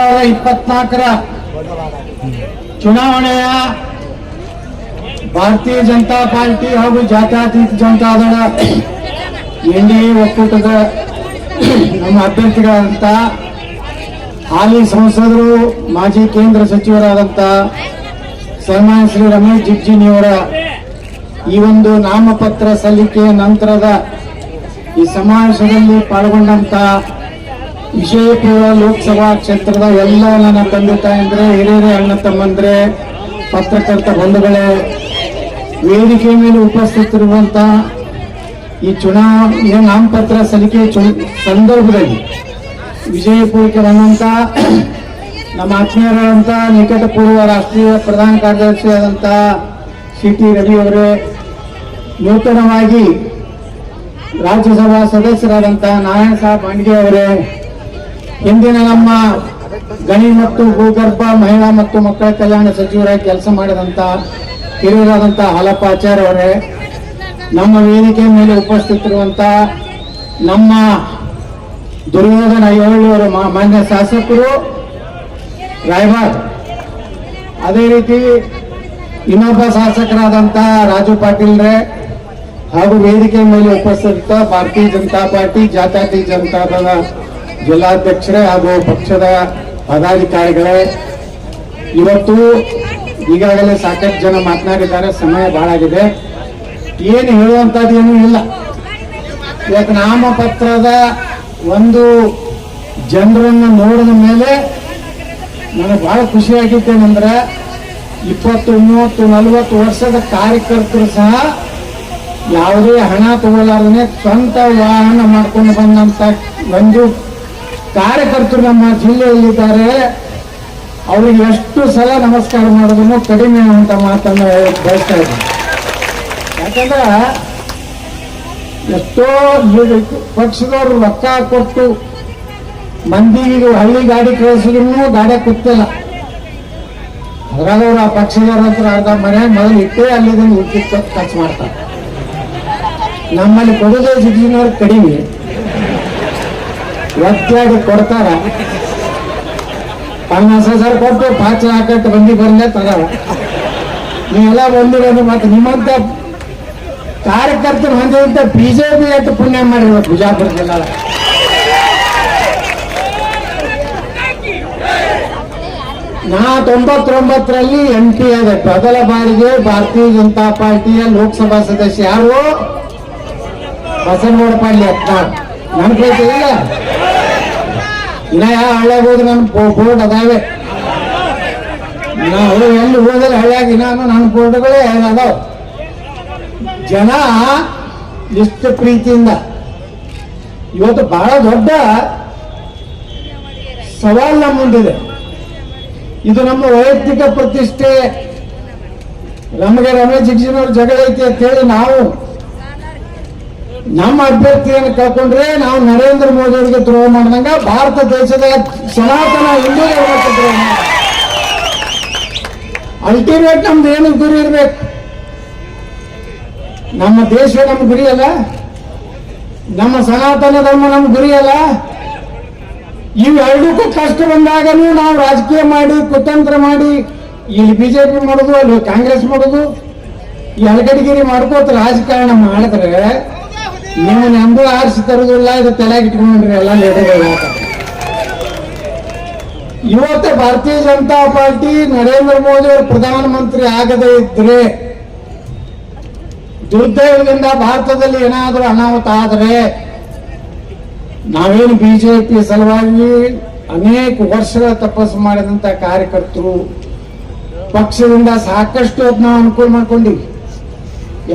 2024 ಚುನಾವಣೆಯ ಭಾರತೀಯ ಜನತಾ ಪಾರ್ಟಿ ಹಾಗೂ ಜಾತ್ಯತೀತ ಜನತಾದಳ ಎನ್ಡಿಎ ಒಕ್ಕೂಟದ ನಮ್ಮ ಅಭ್ಯರ್ಥಿಗಳಾದಂಥ ಹಾಲಿ ಸಂಸದರು ಮಾಜಿ ಕೇಂದ್ರ ಸಚಿವರಾದಂಥ ಸನ್ಮಾನ್ಯ ಶ್ರೀ ರಮೇಶ್ ಜಿಗಜಿಣಿಯವರ ಈ ಒಂದು ನಾಮಪತ್ರ ಸಲ್ಲಿಕೆಯ ನಂತರದ ಈ ಸಮಾವೇಶದಲ್ಲಿ ಪಾಲ್ಗೊಂಡಂತ ವಿಜಯಪುರ ಲೋಕಸಭಾ ಕ್ಷೇತ್ರದ ಎಲ್ಲ ನನ್ನ ತಂದೆ ತಾಯಂದ್ರೆ ಹಿರಿಯರೇ ಅಣ್ಣ ತಮ್ಮಂದ್ರೆ ಪತ್ರಕರ್ತ ಬಂಧುಗಳೇ, ವೇದಿಕೆ ಮೇಲೆ ಉಪಸ್ಥಿತರಿರುವಂತ ಈ ಚುನಾವಣೆ ನಾಮಪತ್ರ ಸಲ್ಲಿಕೆ ಸಂದರ್ಭದಲ್ಲಿ ವಿಜಯಪುರಕ್ಕೆ ಬಂದಂತ ನಮ್ಮ ಆತ್ಮೀಯರಾದಂಥ ನಿಕಟಪೂರ್ವ ರಾಷ್ಟ್ರೀಯ ಪ್ರಧಾನ ಕಾರ್ಯದರ್ಶಿಯಾದಂಥ ಸಿ ಟಿ ರವಿ ಅವರೇ, ನೂತನವಾಗಿ ರಾಜ್ಯಸಭಾ ಸದಸ್ಯರಾದಂಥ ನಾರಾಯಣ ಸಾಹೇಬ್ ಮಾಂಡ್ಗೆ ಅವರೇ, ಹಿಂದಿನ ನಮ್ಮ ಗಣಿ ಮತ್ತು ಭೂಗರ್ಭ ಮಹಿಳಾ ಮತ್ತು ಮಕ್ಕಳ ಕಲ್ಯಾಣ ಸಚಿವರಾಗಿ ಕೆಲಸ ಮಾಡಿದಂಥ ಹಿರಿಯರಾದಂಥ ಹಾಲಪ್ಪ ಆಚಾರ್ಯ ಅವರೇ, ನಮ್ಮ ವೇದಿಕೆ ಮೇಲೆ ಉಪಸ್ಥಿತರಿರುವಂಥ ನಮ್ಮ ದುರ್ಯೋಧನ ಐಹೊಳೆಯವರು ಮಾನ್ಯ ಶಾಸಕರು ರಾಯಬಾಗ್, ಅದೇ ರೀತಿ ಇನ್ನೊಬ್ಬ ಶಾಸಕರಾದಂಥ ರಾಜು ಪಾಟೀಲ್ರೇ ಹಾಗೂ ವೇದಿಕೆ ಮೇಲೆ ಉಪಸ್ಥಿತ ಭಾರತೀಯ ಜನತಾ ಪಾರ್ಟಿ ಜಾತ್ಯತೀತ ಜನತಾದಳ ಜಿಲ್ಲಾಧ್ಯಕ್ಷರೇ ಹಾಗೂ ಪಕ್ಷದ ಪದಾಧಿಕಾರಿಗಳೇ, ಇವತ್ತು ಈಗಾಗಲೇ ಸಾಕಷ್ಟು ಜನ ಮಾತನಾಡಿದ್ದಾರೆ, ಸಮಯ ಬಹಳ ಆಗಿದೆ, ಏನು ಹೇಳುವಂಥದ್ದು ಏನೂ ಇಲ್ಲ. ಇವತ್ತು ನಾಮಪತ್ರದ ಒಂದು ಜನರನ್ನು ನೋಡಿದ ಮೇಲೆ ನನಗೆ ಬಹಳ ಖುಷಿಯಾಗಿದ್ದೇನೆಂದ್ರೆ 20, 30, 40 ವರ್ಷದ ಕಾರ್ಯಕರ್ತರು ಸಹ ಯಾವುದೇ ಹಣ ತಗೊಳ್ಳಾರದೇ ಸ್ವಂತ ವಾಹನ ಮಾಡ್ಕೊಂಡು ಬಂದಂತ ಒಂದು ಕಾರ್ಯಕರ್ತರು ನಮ್ಮ ಜಿಲ್ಲೆಯಲ್ಲಿದ್ದಾರೆ. ಅವರಿಗೆ ಎಷ್ಟು ಸಲ ನಮಸ್ಕಾರ ಮಾಡೋದನ್ನು ಕಡಿಮೆ ಅಂತ ಮಾತನ್ನು ಬಯಸ್ತಾ ಇದ್ದೀನಿ. ಯಾಕಂದ್ರೆ ಎಷ್ಟೋ ಪಕ್ಷದವರು ರೊಕ್ಕ ಕೊಟ್ಟು ಮಂದಿಗೆ ಹಳ್ಳಿ ಗಾಡಿ ಕಳಿಸಿದ್ರು ಗಾಡಿ ಕೂತಿಲ್ಲ. ಅದ್ರಾಗವ್ರು ಆ ಪಕ್ಷದವ್ರ ಹತ್ರ ಅರ್ಧ ಮನೆ ಮೊದಲು ಇಟ್ಟೇ ಅಲ್ಲಿಂದ ಉಚಿತ ಖರ್ಚು ಮಾಡ್ತಾರೆ. ನಮ್ಮಲ್ಲಿ ಕೊಡೋದೇ ಜಿಗ್ಜಿನವ್ರು ಕಡಿಮೆ, ಒತ್ತಾಗಿ ಕೊಡ್ತಾರ. 50,000 ಕೊಟ್ಟು 5 ಹಾಕಟ್ಟು ಬಂದಿ ಬಂದೇ ತದಾವ. ನೀವೆಲ್ಲ ಬಂದಿರೋದು ಮತ್ತೆ ನಿಮ್ಮಂತ ಕಾರ್ಯಕರ್ತರು ಹೊಂದಿದಂತ ಬಿಜೆಪಿ ಎಷ್ಟು ಪುಣ್ಯ ಮಾಡಿರ್ಬೇಕು ಬಿಜಾಪುರ ಜಿಲ್ಲಾ. ನಾ 99ರಲ್ಲಿ MP ಆದೆ. ಮೊದಲ ಬಾರಿಗೆ ಭಾರತೀಯ ಜನತಾ ಪಾರ್ಟಿಯ ಲೋಕಸಭಾ ಸದಸ್ಯ ಯಾರು? ಬಸನಗೌಡ ಪಾಳ್ಯ. ನನ್ ಕೈತೆ ಇಲ್ಲ, ಇನ್ನ ಯಾವ ಹಳ್ಳಿಯಾಗ ಹೋದ್ರೆ ನನ್ನ ಬೋರ್ಡ್ ಅದಾವೆ. ನಾವು ಎಲ್ಲಿ ಹೋದ್ರೆ ಹಳ್ಳಿಯಾಗಿ ನಾನು ನನ್ನ ಬೋರ್ಡ್ಗಳೇ ಅದಾವ. ಜನ ಇಷ್ಟು ಪ್ರೀತಿಯಿಂದ ಇವತ್ತು ಬಹಳ ದೊಡ್ಡ ಸವಾಲ್ ನಮ್ಮ ಮುಂದಿದೆ. ಇದು ನಮ್ಮ ವೈಯಕ್ತಿಕ ಪ್ರತಿಷ್ಠೆ. ನಮಗೆ ರಮೇಶ್ ಜಿಗಜಿಣವ್ರ ಜಗಳ ಐತಿ ಅಂತ ಹೇಳಿ ನಾವು ನಮ್ಮ ಅಭ್ಯರ್ಥಿಯನ್ನು ಕಳ್ಕೊಂಡ್ರೆ ನಾವು ನರೇಂದ್ರ ಮೋದಿ ಅವರಿಗೆ ದ್ರೋಹ ಮಾಡಿದಂಗ ಭಾರತ ದೇಶದ ಸನಾತನ ಹಿಂದೂ ಧರ್ಮಕ್ಕೆ ದ್ರೋಹ. ಅಲ್ಟಿಮೇಟ್ ನಮ್ದು ಏನು ಗುರಿ ಇರ್ಬೇಕು? ನಮ್ಮ ದೇಶ ನಮ್ಮ ಗುರಿ ಅಲ್ಲ, ನಮ್ಮ ಸನಾತನ ಧರ್ಮ ನಮ್ಮ ಗುರಿ ಅಲ್ಲ. ಇವೆರಡಕ್ಕೂ ಕಷ್ಟ ಬಂದಾಗನೂ ನಾವು ರಾಜಕೀಯ ಮಾಡಿ ಕುತಂತ್ರ ಮಾಡಿ ಇಲ್ಲಿ ಬಿಜೆಪಿ ಮಾಡೋದು, ಅಲ್ಲಿ ಕಾಂಗ್ರೆಸ್ ಮಾಡೋದು, ಈ ಅಲಗಡಿಗಿರಿ ಮಾಡ್ಕೋತ ರಾಜಕಾರಣ ಮಾಡಿದ್ರೆ ನಿಮ್ಮನ್ನ ಎಂದೂ ಆರಿಸಿ ತರುದಿಲ್ಲ. ಇದು ತಲೆಗೆ ಇಟ್ಕೊಂಡ್ರಿ ಎಲ್ಲ ಲೀಡರ್ಗಳು. ಇವತ್ತು ಭಾರತೀಯ ಜನತಾ ಪಾರ್ಟಿ ನರೇಂದ್ರ ಮೋದಿ ಅವರು ಪ್ರಧಾನಮಂತ್ರಿ ಆಗದೇ ಇದ್ರೆ, ದುರ್ದೈವದಿಂದ ಭಾರತದಲ್ಲಿ ಏನಾದರೂ ಅನಾಹುತ ಆದರೆ ನಾವೇನು ಬಿಜೆಪಿ ಸಲುವಾಗಿ ಅನೇಕ ವರ್ಷಗಳ ತಪಸ್ಸು ಮಾಡಿದಂತ ಕಾರ್ಯಕರ್ತರು ಪಕ್ಷದಿಂದ ಸಾಕಷ್ಟು ಹೊತ್ತು ನಾವು ಅನುಕೂಲ ಮಾಡ್ಕೊಂಡಿವಿ.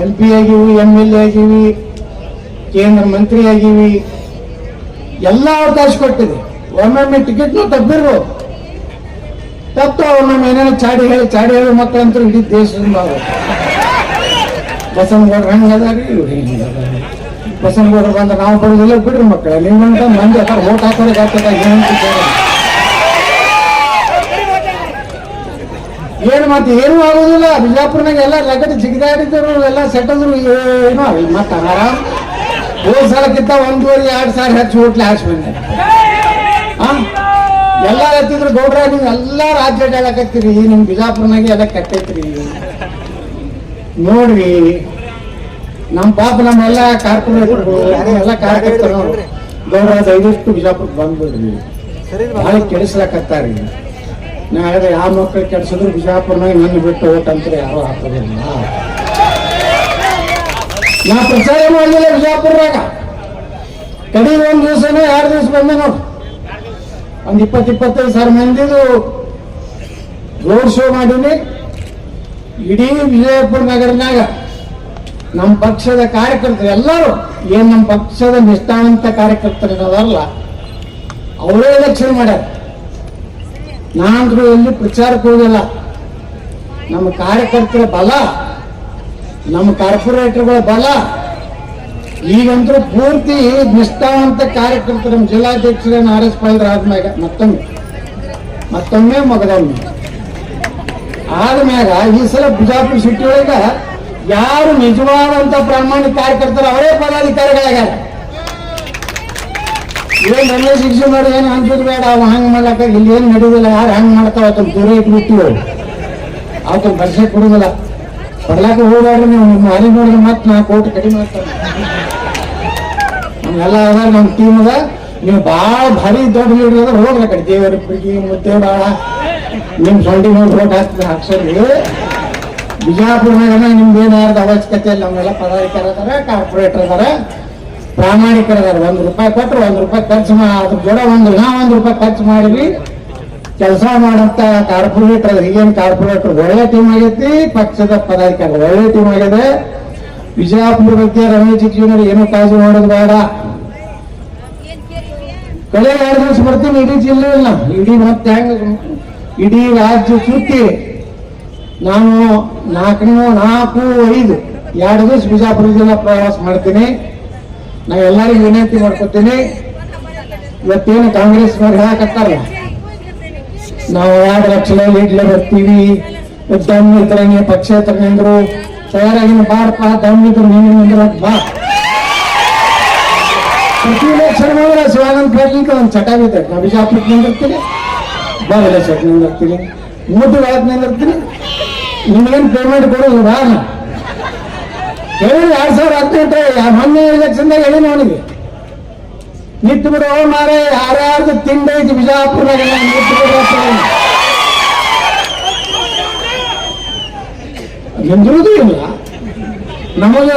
MP ಆಗಿವಿ, MLA ಆಗಿವಿ, ಕೇಂದ್ರ ಮಂತ್ರಿ ಆಗಿವಿ, ಎಲ್ಲ ಅವಕಾಶ ಕೊಟ್ಟಿದೆ. ಒಮ್ಮೊಮ್ಮೆ ಟಿಕೆಟ್ನು ತಪ್ಪಿರ್ಬೋದು, ತಪ್ಪು ಒಮ್ಮೊಮ್ಮೆ ಏನೇನು ಚಾಡಿ ಹೇಳಿ ಮಕ್ಕಳಂತೂ ಇಡೀ ದೇಶದಿಂದ ಬಸನಗೌಡ್ರು ಹೆಂಗದಾರಿ, ಇವ್ರು ಹೆಂಗದಾರಿ. ಬಸನಗೌಡರು ಬಂದ್ರೆ ನಾವು ಬರೋದಿಲ್ಲ, ಬಿಡ್ರಿ ಮಕ್ಕಳ ನಿಮ್ಮಂತ ಮಂದಿ ಅಕ್ಕ ಓಟ್ ಹಾಕೋದಕ್ಕೆ ಆಗ್ತದ. ಏನು ಮತ್ತೆ ಏನೂ ಆಗೋದಿಲ್ಲ. ಬಿಜಾಪುರ್ನಾಗ ಎಲ್ಲ ರಗಡ್ ಜಿಗಿದಾಡಿದ್ರು, ಎಲ್ಲ ಸೆಟ್ಟದ್ರು. ಏನೋ ಮತ್ತೆ ಆರಾಮ್ ಹೋದ ಸಲಕ್ಕಿಂತ 1.5-2 ಸಾವಿರ ಹೆಚ್ಚು ಹೋಟ್ಲೆ ಹಾಕಿ ಬಂದೆ. ಎಲ್ಲ ಹತ್ತಿದ್ರು ಗೌಡ್ರ ನೀವು ಎಲ್ಲ ರಾಜ್ಯ ಹೇಳಕತ್ತೀರಿ ನಿಮ್ ಬಿಜಾಪುರನಾಗೆ ಎಲ್ಲ ಕಟ್ಟೈತ್ರಿ ನೋಡ್ರಿ ನಮ್ ಪಾಪ ನಮ್ಮೆಲ್ಲ ಕಾರ್ಪೊರೇಟರ್ಗಳು ಎಲ್ಲ ಕಾರ್ಯಕರ್ತರು ಗೌಡ್ರ ದಯವಿಟ್ಟು ಬಿಜಾಪುರಕ್ಕೆ ಬಂದ್ಬಿಡ್ರಿ ಭಾಳ ಕೆಡಿಸ್ಲಕತ್ತಾರಿ ನಾ ಹೇಳಿದ್ರೆ ಯಾವ ಮಕ್ಕಳು ಕೆಡ್ಸಿದ್ರು ಬಿಜಾಪುರನಾಗ ನನ್ನ ಬಿಟ್ಟು ಓಟ್ ಅಂತ ಯಾರು ಹಾಕೋದಿಲ್ಲ. ನಾ ಪ್ರಚಾರ ಮಾಡಲಿಲ್ಲ ಬಿಜಾಪುರದಾಗ ಕಡಿಮೆ 1 ದಿವಸನೋ 2 ದಿವಸ ಬಂದೆ ನೋಡಿ ಒಂದು 20-25 ಸಾವಿರ ಮಂದಿದು ರೋಡ್ ಶೋ ಮಾಡೀನಿ. ಇಡೀ ವಿಜಯಪುರ ನಗರನಾಗ ನಮ್ಮ ಪಕ್ಷದ ಕಾರ್ಯಕರ್ತರು ಎಲ್ಲರೂ ಏನ್ ನಮ್ಮ ಪಕ್ಷದ ನಿಷ್ಠಾವಂತ ಕಾರ್ಯಕರ್ತರಲ್ಲ ಅವರೇ ಎಲೆಕ್ಷನ್ ಮಾಡ್ಯಾರ. ನಾನಂದ್ರೂ ಎಲ್ಲಿ ಪ್ರಚಾರಕ್ಕೆ ಹೋಗಿಲ್ಲ. ನಮ್ಮ ಕಾರ್ಯಕರ್ತರ ಬಲ, ನಮ್ಮ ಕಾರ್ಪೊರೇಟರ್ಗಳ ಬಲ, ಈಗಂತೂ ಪೂರ್ತಿ ನಿಷ್ಠಾವಂತ ಕಾರ್ಯಕರ್ತರು ನಮ್ಮ ಜಿಲ್ಲಾಧ್ಯಕ್ಷರ RS ಪಾಲ್ರ ಆದ್ಮ್ಯಾಗ ಮತ್ತೊಮ್ಮೆ ಮಗದೊಮ್ಮೆ ಆದ್ಮ್ಯಾಗ ಈ ಸಲ ಬಿಜಾಪುರ ಸಿಟಿ ಒಳಗ ಯಾರು ನಿಜವಾದಂತ ಪ್ರಾಮಾಣಿಕ ಕಾರ್ಯಕರ್ತರು ಅವರೇ ಪದಾಧಿಕಾರಿಗಳಾಗ್ಯಾರ. ಏನ್ ರಮೇಶ್ ಶಿಕ್ಷೆ ಮಾಡಿ ಏನು ಅನ್ಸೋದು ಬೇಡ, ಅವ ಹಂಗ್ ಮಾಡ್ಲಕ್ಕ ಇಲ್ಲಿ ಏನ್ ನಡೆಯುದಿಲ್ಲ, ಯಾರು ಹಂಗ್ ಮಾಡ್ತಾವ ಅದನ್ನ ದೂರ ಇಟ್ಬಿಟ್ಟಿವಿ, ಅವತ್ತು ಬರ್ಸೆ ಕೊಡುದಿಲ್ಲ. ಬರ್ಲಾಕ ಹೋಗ್ಬೇಡ್ರಿ ನೀವು, ನಿಮ್ಮ ಮನೆ ನೋಡಿದ್ರೆ ಮತ್ತೆ 4 ಕೋಟಿ ಕಡಿಮೆ ಮಾಡ್ತಾರೆ. ನಮ್ಗೆಲ್ಲ ಅದ ನಮ್ಮ ಟೀಮ್ ಅದ, ನೀವು ಭಾಳ ಭಾರಿ ದೊಡ್ಡ ಲೀಡರ್ ಅದ ಹೋಗ್ಲ ಕಡೆ ದೇವರ ಪ್ರೀತಿ ಮುದ್ದೆ ಭಾಳ ನಿಮ್ ಸೊಂಡಿ ನೋಡಿ ರೋಡ್ ಹಾಕ್ಸೋರಿ. ಬಿಜಾಪುರನಾಗ ನಿಮ್ದು ಏನಾರದ ಅವಶ್ಯಕತೆ ಇಲ್ಲ. ನಮ್ಮೆಲ್ಲ ಪದಾಧಿಕಾರಿ ಅದಾರ, ಕಾರ್ಪೊರೇಟರ್ ಅದಾರ, ಪ್ರಾಮಾಣಿಕರ ಅದಾರ. 1 ರೂಪಾಯಿ ಕೊಟ್ಟರು 1 ರೂಪಾಯಿ ಖರ್ಚು ಅದ್ರ ಜೋಡ ನಾ 1 ರೂಪಾಯಿ ಖರ್ಚು ಮಾಡಿದ್ವಿ ಕೆಲಸ ಮಾಡಂತ ಕಾರ್ಪೊರೇಟರ್ ಅದ್ರ. ಈಗೇನು ಕಾರ್ಪೊರೇಟರ್ ಒಳ್ಳೆ ಟೀಮ್ ಆಗೈತಿ, ಪಕ್ಷದ ಪದಾಧಿಕಾರಿ ಒಳ್ಳೆ ಟೀಮ್ ಆಗಿದೆ. ವಿಜಯಪುರ ಬಗ್ಗೆ ರಮೇಶ್ ಜಿಗಜಿಣಗಿ ಏನೂ ಕಾಳಜಿ ಮಾಡೋದು ಬೇಡ. ಕಳೆ 2 ದಿವಸ ಬರ್ತೀನಿ, ಇಡೀ ಜಿಲ್ಲೆ ಇಲ್ಲ, ಇಡೀ ಮತ್ತೆ ಹೆಂಗ ಇಡೀ ರಾಜ್ಯ ಸುತ್ತಿ ನಾನು 4, 5 ದಿವಸ ಬಿಜಾಪುರ ಜಿಲ್ಲಾ ಪ್ರವಾಸ ಮಾಡ್ತೀನಿ. ನಾ ಎಲ್ಲರಿಗೂ ವಿನಂತಿ ಮಾಡ್ಕೊತೀನಿ, ಇವತ್ತೇನು ಕಾಂಗ್ರೆಸ್ನವ್ರು ಹೇಳಕತ್ತಾರಲ್ಲ ನಾವು 2 ಲಕ್ಷ ಲೀಡ್ಲೆ ಬರ್ತೀವಿ, ದಮ್ಮಿದ್ರೆ ಪಕ್ಷೇತರ ನಿಂದ್ರು ತಯಾರಾಗಿನ ಬಾರಪ್ಪ, ದಮ್ಮಿದ್ರು ನೀನು ನಿಂದ್ರ ಬಾ. ಪ್ರತಿ ಎಲೆಕ್ಷನ್ ಮಾಡಿದ್ರೆ ಶಿವಾನಂದ ಪಾಟೀಲ್ ಒಂದು ಚಟ ಬಿದ್ದೆ, ನಾ ಬಿಜಾಪುರಕ್ಕೆ ನಿಂದಿರ್ತೀನಿ, ಬಾರಲ್ಲ ಸರ್ ನಿಂದಿರ್ತೀನಿ, 3 ಒಳಗೆ ನಿಂದಿರ್ತೀನಿ, ನಿಮ್ಗೇನು ಪೇಮೆಂಟ್ ಕೊಡೋದು ಬಾ. ಹೇಳಿ 2018 ಮೊನ್ನೆ ಎಲೆಕ್ಷನ್ದಾಗ ಹೇಳಿ ಅವನಿಗೆ ನಿಂತು ಬಿಡು ಮಾರೆ, ಯಾರ್ಯಾರ್ದು ತಿಂಡೈತಿ ಬಿಜಾಪುರನಾಗೆಲ್ಲ ನಿಂತು ಬಿಡು. ನಿಂದಿರುವುದೂ ಇಲ್ಲ ನಮಗೆ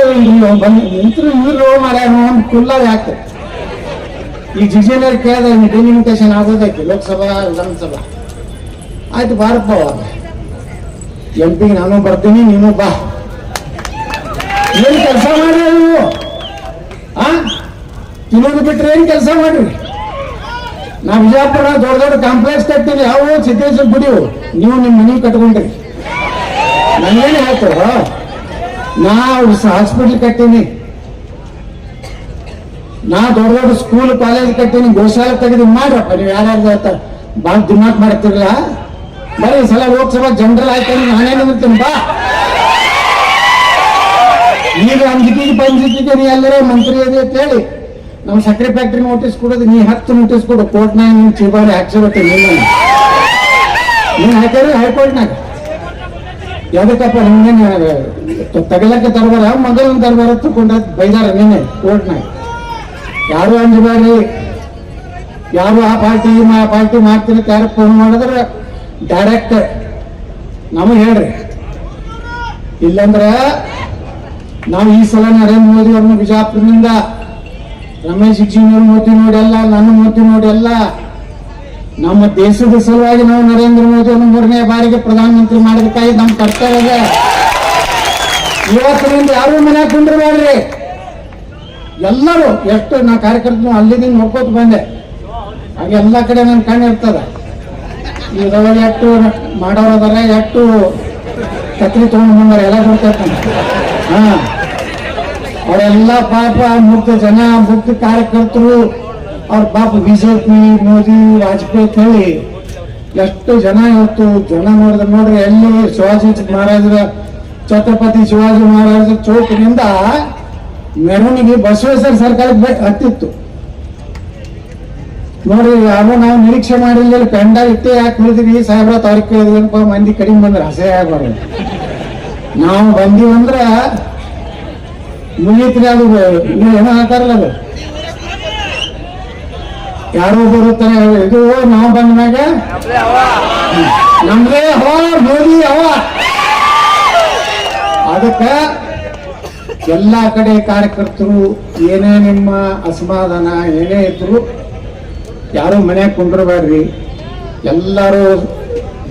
ನಿಂತರು ನೀರು ಮಾರೆ ಒಂದು ಕುಲ್ಲಾಗ ಆಗ್ತದೆ. ಈ ಜಿಜಿನರ್ ಕೇಳಿದ ಡಿಲಿಮಿಟೇಷನ್ ಆಗೋದೈತಿ ಲೋಕಸಭಾ ವಿಧಾನಸಭಾ, ಆಯ್ತು ಬಾರಪ್ಪ MP ನಾನು ಬರ್ತೀನಿ, ನೀನು ಬಾ. ಏನ್ ಕೆಲಸ ಮಾಡ್ರಿ ನೀವು? ತಿನ್ನೋದು ಬಿಟ್ರೆ ಏನ್ ಕೆಲಸ ಮಾಡ್ರಿ? ನಾ ಬಿಜಾಪುರ ದೊಡ್ಡ ಕಾಂಪ್ಲೆಕ್ಸ್ ಕಟ್ತೀವಿ, ಯಾವ ಸಿದ್ದೇಶ್ವರ ಗುಡಿವು, ನೀವು ನಿಮ್ಮ ಮನೆ ಕಟ್ಕೊಂಡ್ರಿ. ನಾನೇನು ಹೇಳ್ತಾರ, ನಾ ಹಾಸ್ಪಿಟಲ್ ಕಟ್ಟೀನಿ, ನಾ ದೊಡ್ಡ ಸ್ಕೂಲ್ ಕಾಲೇಜ್ ಕಟ್ಟೀನಿ, ಗೋಶಾಲೆ ತೆಗೆದು ಮಾಡ್ರಪ್ಪ. ನೀವು ಯಾರ್ಯಾರು ಹೇಳ್ತಾರ ಭಾಳ ದಿಮಾಕ್ ಮಾಡ್ತಿರಲ್ಲ, ಬರೀ ಈ ಸಲ ಲೋಕಸಭಾ ಜನರಲ್ ಆಯ್ತು ನಾನೇನು ಅಂತೀನಿ ಬಾ. ಈಗ ಅಂಜಿಕೆಗೆ ಪಂಜಿಕೆಗೆ ನೀ ಎಲ್ಲರೂ ಮಂತ್ರಿ ಅದೇ ಅಂತ ಹೇಳಿ ನಾವು ಸಕ್ಕರೆ ಫ್ಯಾಕ್ಟ್ರಿ ನೋಟಿಸ್ ಕೊಡೋದು, ನೀ 10 ನೋಟಿಸ್ ಕೊಡು ಕೋರ್ಟ್ನಾಗ, ನಿಮ್ ಚಿಬಾರಿ ಹಾಕ್ಸಿರುತ್ತೆ ನೀನ್ ಹಾಕ್ಯಾರಿ ಹೈಕೋರ್ಟ್ನಾಗ. ಯಾವ್ದಕ್ಕಪ್ಪ ನಿಮ್ಗೇನು ತಗಲಕ್ಕೆ ತರಬಾರ, ಮೊದಲಿನ ತರಬಾರ ತಗೊಂಡ ಬೈದಾರ ನೀನೆ ಕೋರ್ಟ್ನಾಗ. ಯಾರು ಅಂಜಬಾರಿ, ಯಾರು ಆ ಪಾರ್ಟಿ ಮಾಡ್ತೀನಿ ಯಾರು ಫೋನ್ ಮಾಡಿದ್ರೆ ಡೈರೆಕ್ಟ್ ನಮಗೆ ಹೇಳ್ರಿ. ಇಲ್ಲಂದ್ರ ನಾವು ಈ ಸಲ ನರೇಂದ್ರ ಮೋದಿ ಅವ್ರನ್ನ ಬಿಜಾಪುರದಿಂದ ರಮೇಶ್ ಜಿಗಜಿಣಗಿ ಮೋದಿ ನೋಡಿ ಅಲ್ಲ, ನನ್ನ ಮೋದಿ ನೋಡಿ ಅಲ್ಲ, ನಮ್ಮ ದೇಶದ ಸಲುವಾಗಿ ನಾವು ನರೇಂದ್ರ ಮೋದಿ ಅವ್ರನ್ನ 3ನೇ ಬಾರಿಗೆ ಪ್ರಧಾನಮಂತ್ರಿ ಮಾಡಬೇಕಾಗಿ ನಮ್ಮ ಕರ್ತವ್ಯ. ಇವತ್ತಿನಿಂದ ಯಾರು ಮನೆ ಕುಂಡ್ರಬೇಡ್ರಿ, ಎಲ್ಲರೂ ಎಷ್ಟು ನಾ ಕಾರ್ಯಕರ್ತರು ಅಲ್ಲಿಂದ ನೋಡ್ಕೋತ ಬಂದೆ, ಹಾಗೆ ಎಲ್ಲ ಕಡೆ ನನ್ನ ಕಣ್ಣು ಇರ್ತದ. ಇದ್ರೊಳಗೆ ಎಷ್ಟು ಮಾಡೋರದಾರ, ಎಷ್ಟು ಕತ್ರಿ ತಗೊಂಡು ಬಂದಾರ ಎಲ್ಲ ಗೊತ್ತಾಗ್ತಾನೆ. ಅವರೆಲ್ಲ ಪಾಪ ಮುಗ್ಧ ಜನ, ಮುಗ್ಧ ಕಾರ್ಯಕರ್ತರು, ಅವ್ರ ಪಾಪ ಬಿಜೆಪಿ ಮೋದಿ ವಾಜಪೇಯಿ ಹೇಳಿ ಎಷ್ಟು ಜನ ಇವತ್ತು ಜನ ನೋಡ್ರಿ ಎಲ್ಲಿ ಶಿವಾಜಿ ಮಹಾರಾಜರ ಛತ್ರಪತಿ ಶಿವಾಜಿ ಮಹಾರಾಜರ ಚೌಕಿನಿಂದ ಮೆರವಣಿಗೆ ಬಸವೇಶ್ವರ ಸರ್ಕಾರಕ್ಕೆ ಹತ್ತಿತ್ತು. ನೋಡ್ರಿ ಯಾರು ನಾವು ನಿರೀಕ್ಷೆ ಮಾಡಿಲ್ಲ ಪೆಂಡಾಲ್ ಇಟ್ಟೆ ಯಾಕೆ ಹೇಳಿದ್ರಿ ಸಾಹೇಬ್ರ ತಾರೀಕು ಕೇಳಿದ್ರಪ್ಪ ಮಂದಿ ಕಡಿಮೆ ಬಂದ್ರೆ ಹಸೆ ಆಗ್ಬಾರ್ದು. ನಾವು ಬಂದೀವಂದ್ರ ಮುಗೀತ್ರಿ. ಅದು ಏನೋ ಹಾಕಾರಲ್ಲ, ಅದು ಯಾರೋ ಬರುತ್ತಾನೆ ಇದು ನಾವು ಬಂದ ಮ್ಯಾಗ ನಮ್ದೇ ಹವಾ ಮೋದಿ ಹವಾ. ಅದಕ್ಕ ಎಲ್ಲಾ ಕಡೆ ಕಾರ್ಯಕರ್ತರು ಏನೇ ನಿಮ್ಮ ಅಸಮಾಧಾನ ಏನೇ ಇದ್ರು ಯಾರು ಮನ್ಯಾಗ ಕುಂಡ್ರಬೇಡ್ರಿ. ಎಲ್ಲರೂ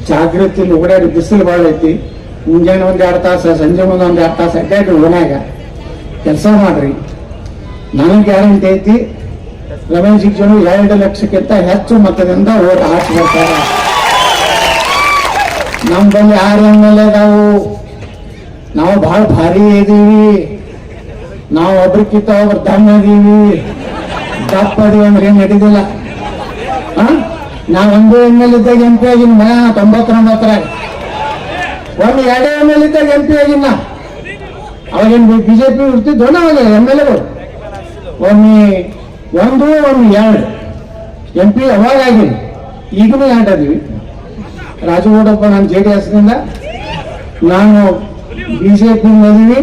ಜಾಗೃತಿಲಿ ಓಡಾಡಿ. ಬಿಸಿಲು ಭಾಳ ಐತಿ. ಮುಂಜಾನೆ ಒಂದ್ 2 ತಾಸು, ಸಂಜೆ ಮುಂದೆ ಒಂದ್ 2 ತಾಸು ಅಡ್ಡಾಡ್ರಿ. ಓನ್ಯಾಗ ಕೆಲಸ ಮಾಡ್ರಿ. ನನಗೆ ಗ್ಯಾರಂಟಿ ಐತಿ, ರಮೇಶ್ ಜಿಗಜಿಣಗಿ 2 ಲಕ್ಷಕ್ಕಿಂತ ಹೆಚ್ಚು ಮತದಿಂದ ಓಟ್ ಹಾಕಿ ಬರ್ತಾರೆ. ನಮ್ಮ ಬಳಿ 6 MLA ಅದಾವು. ನಾವು ಬಹಳ ಭಾರಿ ಇದೀವಿ. ನಾವು ಒಬ್ರಕ್ಕಿಂತ ಒಬ್ರು ದಮ್ಮ ಇದೀವಿ. ದಪ್ಪ ಅದೀವಿ ಅಂದ್ರೆ ಏನ್ ನಡೀದಿಲ್ಲ. ನಾವು 1 MLA ಇದ್ದಾಗ MP ಆಗಿನ 99ರಾಗ. ಒಂದು 2 MLA ಇದ್ದಾಗ MP ಆಗಿನ. ಅವಾಗೇನು ಬಿಜೆಪಿ ಇರ್ತಿದ್ದೋ ಅವಾಗ MLAಗಳು. ಒಮ್ಮೆ 1, ಒಮ್ಮೆ 2 MP ಅವಾಗ ಆಗಿಲ್ಲ. ಈಗಲೂ 2 ಅದೀವಿ. ರಾಜಗೌಡಪ್ಪ ನಾನು JDSನಿಂದ, ನಾನು ಬಿಜೆಪಿ ಅದೀವಿ.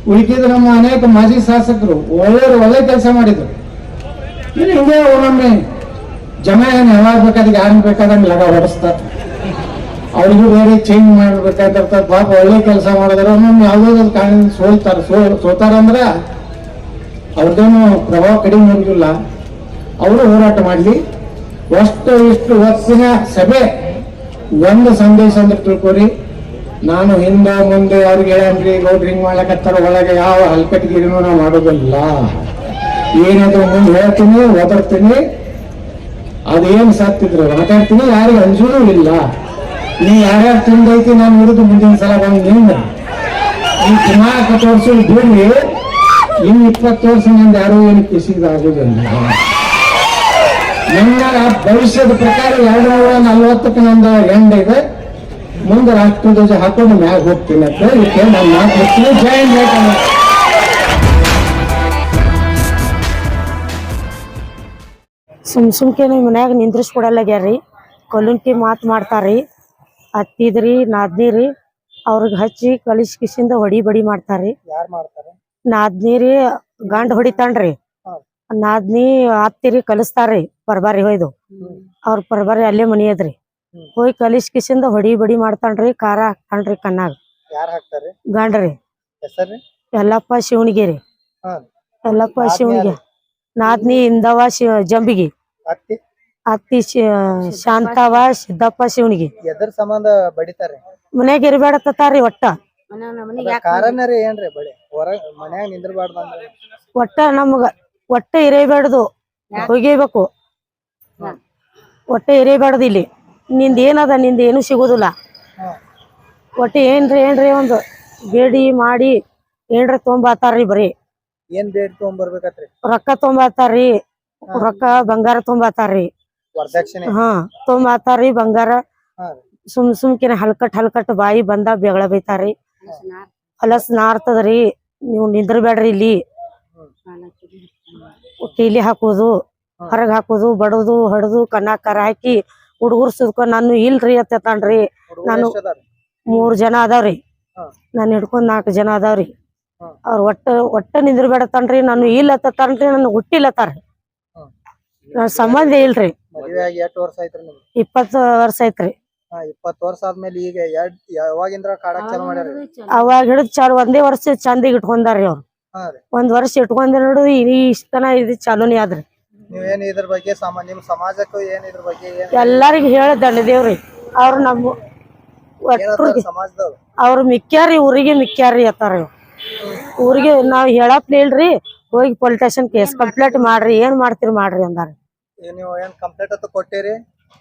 ಉಳಿಕಿದ ನಮ್ಮ ಅನೇಕ ಮಾಜಿ ಶಾಸಕರು ಒಳ್ಳೆ ಕೆಲಸ ಮಾಡಿದ್ರು. ಇನ್ನು ಹಿಂಗೆ ಒಮ್ಮೊಮ್ಮೆ ಜನ ಏನು ಯಾವಾಗ ಬೇಕಾದ್ರೆ ಯಾರು ಬೇಕಾದಂಗೆ ಲಗ ಹೊಡೆಸ್ತಾರೆ. ಅವ್ರಿಗೂ ಬೇರೆ ಚೇಂಜ್ ಮಾಡ್ಬೇಕಾಗಿರ್ತಾರೆ. ಪಾಪ ಒಳ್ಳೆ ಕೆಲಸ ಮಾಡಿದ್ರೆ ಒಮ್ಮೊಮ್ಮೆ ಯಾವುದೋ ಕಾರಣ ಸೋತಾರಂದ್ರೆ ಅವ್ರದ್ದೇನು ಪ್ರಭಾವ ಕಡಿಮೆ ಹೋಗಿಲ್ಲ. ಅವರು ಹೋರಾಟ ಮಾಡಲಿ. ಇಷ್ಟು ಹೊತ್ತಿನ ಸಭೆ ಒಂದು ಸಂದೇಶ ಅಂದ್ರೆ ತಿಳ್ಕೊರಿ. ನಾನು ಹಿಂದೆ ಮುಂದೆ ಅವ್ರಿಗೆ ಹೇಳನ್ರಿ, ಗೌಡ್ರಿ ಹಿಂಗ್ ಮಾಡ್ಲಕತ್ತಾರ, ಒಳಗೆ ಯಾವ ಹಲ್ಕಟ್ಗಿರಿನೂ ನಾವು ಮಾಡೋದಿಲ್ಲ. ಏನಾದ್ರು ಮುಂದೆ ಹೇಳ್ತೀನಿ, ಒದರ್ತೀನಿ. ಅದೇನು ಸತ್ತಿದ್ರು ಮಾತಾಡ್ತೀನಿ, ಯಾರಿಗೆ ಅಂಜೂನು ಇಲ್ಲ. ನೀ ಯಾರ್ಯಾರು ತಿಂದೈತಿ ನಾನು ಹಿಡಿದು ಮುಂದಿನ ಸಲ ಬಂದು ನಿಂದ ಈ ದಿನಾಂಕ ತೋರಿಸು ಭೂಮಿ ಇನ್ನು 20 ವರ್ಷದಿಂದ ಯಾರು ಏನು ಕಿಸಿದಾಗುದಿಲ್ಲ. ನನ್ನ ಭವಿಷ್ಯದ ಪ್ರಕಾರ 240ಕ್ಕೆ ನಂದು ಎಂಡ್ ಇದೆ. ಮುಂದೆ ರಾಷ್ಟ್ರಧ್ವಜ ಹಾಕೊಂಡು ಮ್ಯಾಗ ಹೋಗ್ತೀನಿ ಅಂತ ಇದಕ್ಕೆ ನಾನು ಮಾತು ಹೋಗ್ತೀನಿ. ಜೈ ಹಿಂದ್, ಜೈ ಕರ್ನಾಟಕ. ಸುಮ್ಕೆ ಮನ್ಯಾಗ ನಿಂದ್ರಿಸ್ಕೊಡಲ್ಲಾಗ್ಯಾರ್ರಿ. ಕಲ್ಲುನ್ಕಿ ಮಾತು ಮಾಡ್ತಾರ್ರಿ. ಅತ್ತಿದ್ರಿ ನಾದ್ನಿರಿ ಅವ್ರಿಗೆ ಹಚ್ಚಿ ಕಲಿಸ್ಕಿಸಿಂದ ಹೊಡಿ ಬಡಿ ಮಾಡ್ತಾರ್ರಿ. ನಾದ್ನಿರಿ ಗಂಡ ಹೊಡಿತಾನ್ರಿ. ನಾದ್ನಿ ಅತ್ತಿರಿ ಕಲಿಸ್ತಾರ್ರಿ. ಪರ್ಬಾರಿ ಹೊಯ್ದು ಅವ್ರ ಪರ್ಬಾರಿ ಅಲ್ಲೇ ಮನಿ ಅದ್ರಿ. ಹೋಗಿ ಕಲಿಸ್ಕಿಸಿಂದ ಹೊಡಿ ಬಡಿ ಮಾಡ್ತಾನ್ರಿ. ಖಾರ ಹಾಕ್ತಾನ್ರಿ ಕಣ್ಣಾಗ. ಗಂಡ್ರಿ ಯಲ್ಲಪ್ಪ ಶಿವಣಿಗೆರಿ. ಯಲ್ಲಪ್ಪ ಶಿವಣಿಗೆ. ನಾದ್ನಿ ಇಂದವ ಜಂಬಿಗಿ. ಅತ್ತಿ ಶಾಂತವ ಸಿದ್ದಪ್ಪ ಶಿವಣಿಗೆ. ಎದ್ರ ಸಂಬಂಧ ಬಡಿತಾರೆ? ಮನ್ಯಾಗ ಇರ್ಬೇಡತ್ತಾರಿ. ಒಟ್ಟ ಕಾರಣರೇ ಏನ್ರಿ ಬಡಿ? ಹೊರಗ್ ಮನ್ಯಾಗ ನಿಂದ್ರಬಾರ್ದು ಅಂದ್ರೆ ಒಟ್ಟ ನಮ್ಗ ಒಟ್ಟ ಇರೇಬೇಡ್ದು, ಹೋಗಿಬೇಕು. ಒಟ್ಟ ಇರೇಬೇಡ್ದು. ಇಲ್ಲಿ ನಿಂದ ಏನದ, ನಿಂದ ಏನು ಸಿಗುದಿಲ್ಲ. ಒಟ್ಟ ಏನ್ರಿ ಒಂದು ಬೇಡಿ ಮಾಡಿ ಏನ್ರ ತೊಗೊಂಬಾತಾರ್ರಿ. ಬರೀ ಏನ್ ಬೇಡಿ ತಗೊಂಡ್ಬರ್ಬೇಕತ್ರಿ? ರೊಕ್ಕ ತೊಗೊಂಬಾತಾರ್ರಿ. ರೊಕ್ಕ ಬಂಗಾರ ತೊಗೊಂಬಾತಾರ್ರಿ. ವರದಕ್ಷಿಣೆ ತೊಗೊಂಬಾತಾರ್ರಿ. ಬಂಗಾರ ಸುಮ್ಕಿನ ಹಲ್ಕಟ್ ಬಾಯಿ ಬಂದ ಬೆಗಳ ಬೈತಾರ್ರಿ. ಹೊಲಸ್ ನಾರ್ತದ್ರಿ. ನೀವು ನಿಂದ್ರಬೇಡ್ರಿ. ಇಲ್ಲಿ ಟೀಲಿ ಹಾಕೋದು, ಹೊರಗ್ ಹಾಕೋದು, ಬಡದು ಹೊಡೆದು ಕಣ್ಣಾಗ ಕರ ಹಾಕಿ ಹುಡುಗರು ಸುದ್ಕೊಂಡ್ ನಾನು ಇಲ್ರಿ ಅತ್ತಾನ್ರಿ. ನಾನು 3 ಜನ ಅದಾವ್ರಿ. ನಾನು ಹಿಡ್ಕೊಂಡ್ 4 ಜನ ಅದಾವ್ರಿ. ಅವ್ರ ಒಟ್ಟ ನಿಂದ್ರಬೇಡತಾನ್ರಿ. ನಾನು ಇಲ್ಲ ಅತ್ತಾನ್ರಿ. ನನ್ ಹುಟ್ಟಿಲತ್ತಾರ್ರಿ. ನನ್ ಸಂಬಂಧ ಇಲ್ರಿ. ಮದುವೆ ಆಗಿ ಎಷ್ಟು ವರ್ಷ ಆಯ್ತ್ರಿ ನಿಮ್ಗೆ? 20 ವರ್ಷ ಐತ್ರಿ. 20 ವರ್ಷ ಆದ್ಮೇಲೆ ಈಗ ಯಾವಾಗಿಂದ್ರ ಕಾಡಕ್ ಚಾಲು ಮಾಡ್ಯಾರ? ಅವಾಗ ಹಿಡಿದ್ ಚಾಲು 1 ವರ್ಷ ಚಂದಿಗೆ ಇಟ್ಕೊಂಡಾರ್ರಿ ಅವ್ರು. 1 ವರ್ಷ ಇಟ್ಕೊಂಡ್ ನೋಡು ಇಷ್ಟನ ಇದು ಚಾಲೂನಿ ಆದ್ರಿ. ನೀವೇನ್ ಇದ್ರ ಬಗ್ಗೆ ನಿಮ್ ಸಮಾಜಕ್ಕೂ ಏನ್ ಇದ್ರ ಬಗ್ಗೆ ಎಲ್ಲಾರಿಗ ಹೇಳ ದಂಡದೇವ್ರಿ. ಅವ್ರು ನಮ್ಮ ಸಮಾಜದವ್ರು ಅವ್ರು ಮಿಕ್ಕ್ಯಾರಿ, ಊರಿಗೆ ಮಿಕ್ಕ್ಯಾರಿ ಅತ್ತಾರ. ಊರಿಗೆ ನಾವ್ ಹೇಳಪ್ಲೆ ಇಲ್ರಿ. ಹೋಗಿ ಪೊಲೀಸ್ ಸ್ಟೇಷನ್ ಕೇಸ್ ಕಂಪ್ಲೇಂಟ್ ಮಾಡ್ರಿ. ಏನ್ ಮಾಡ್ತೀರಿ ಮಾಡ್ರಿ ಅಂದಾರ. ನೀವು ಏನ್ ಕಂಪ್ಲೇಂಟ್ ಅಂತ ಕೊಟ್ಟಿರಿ?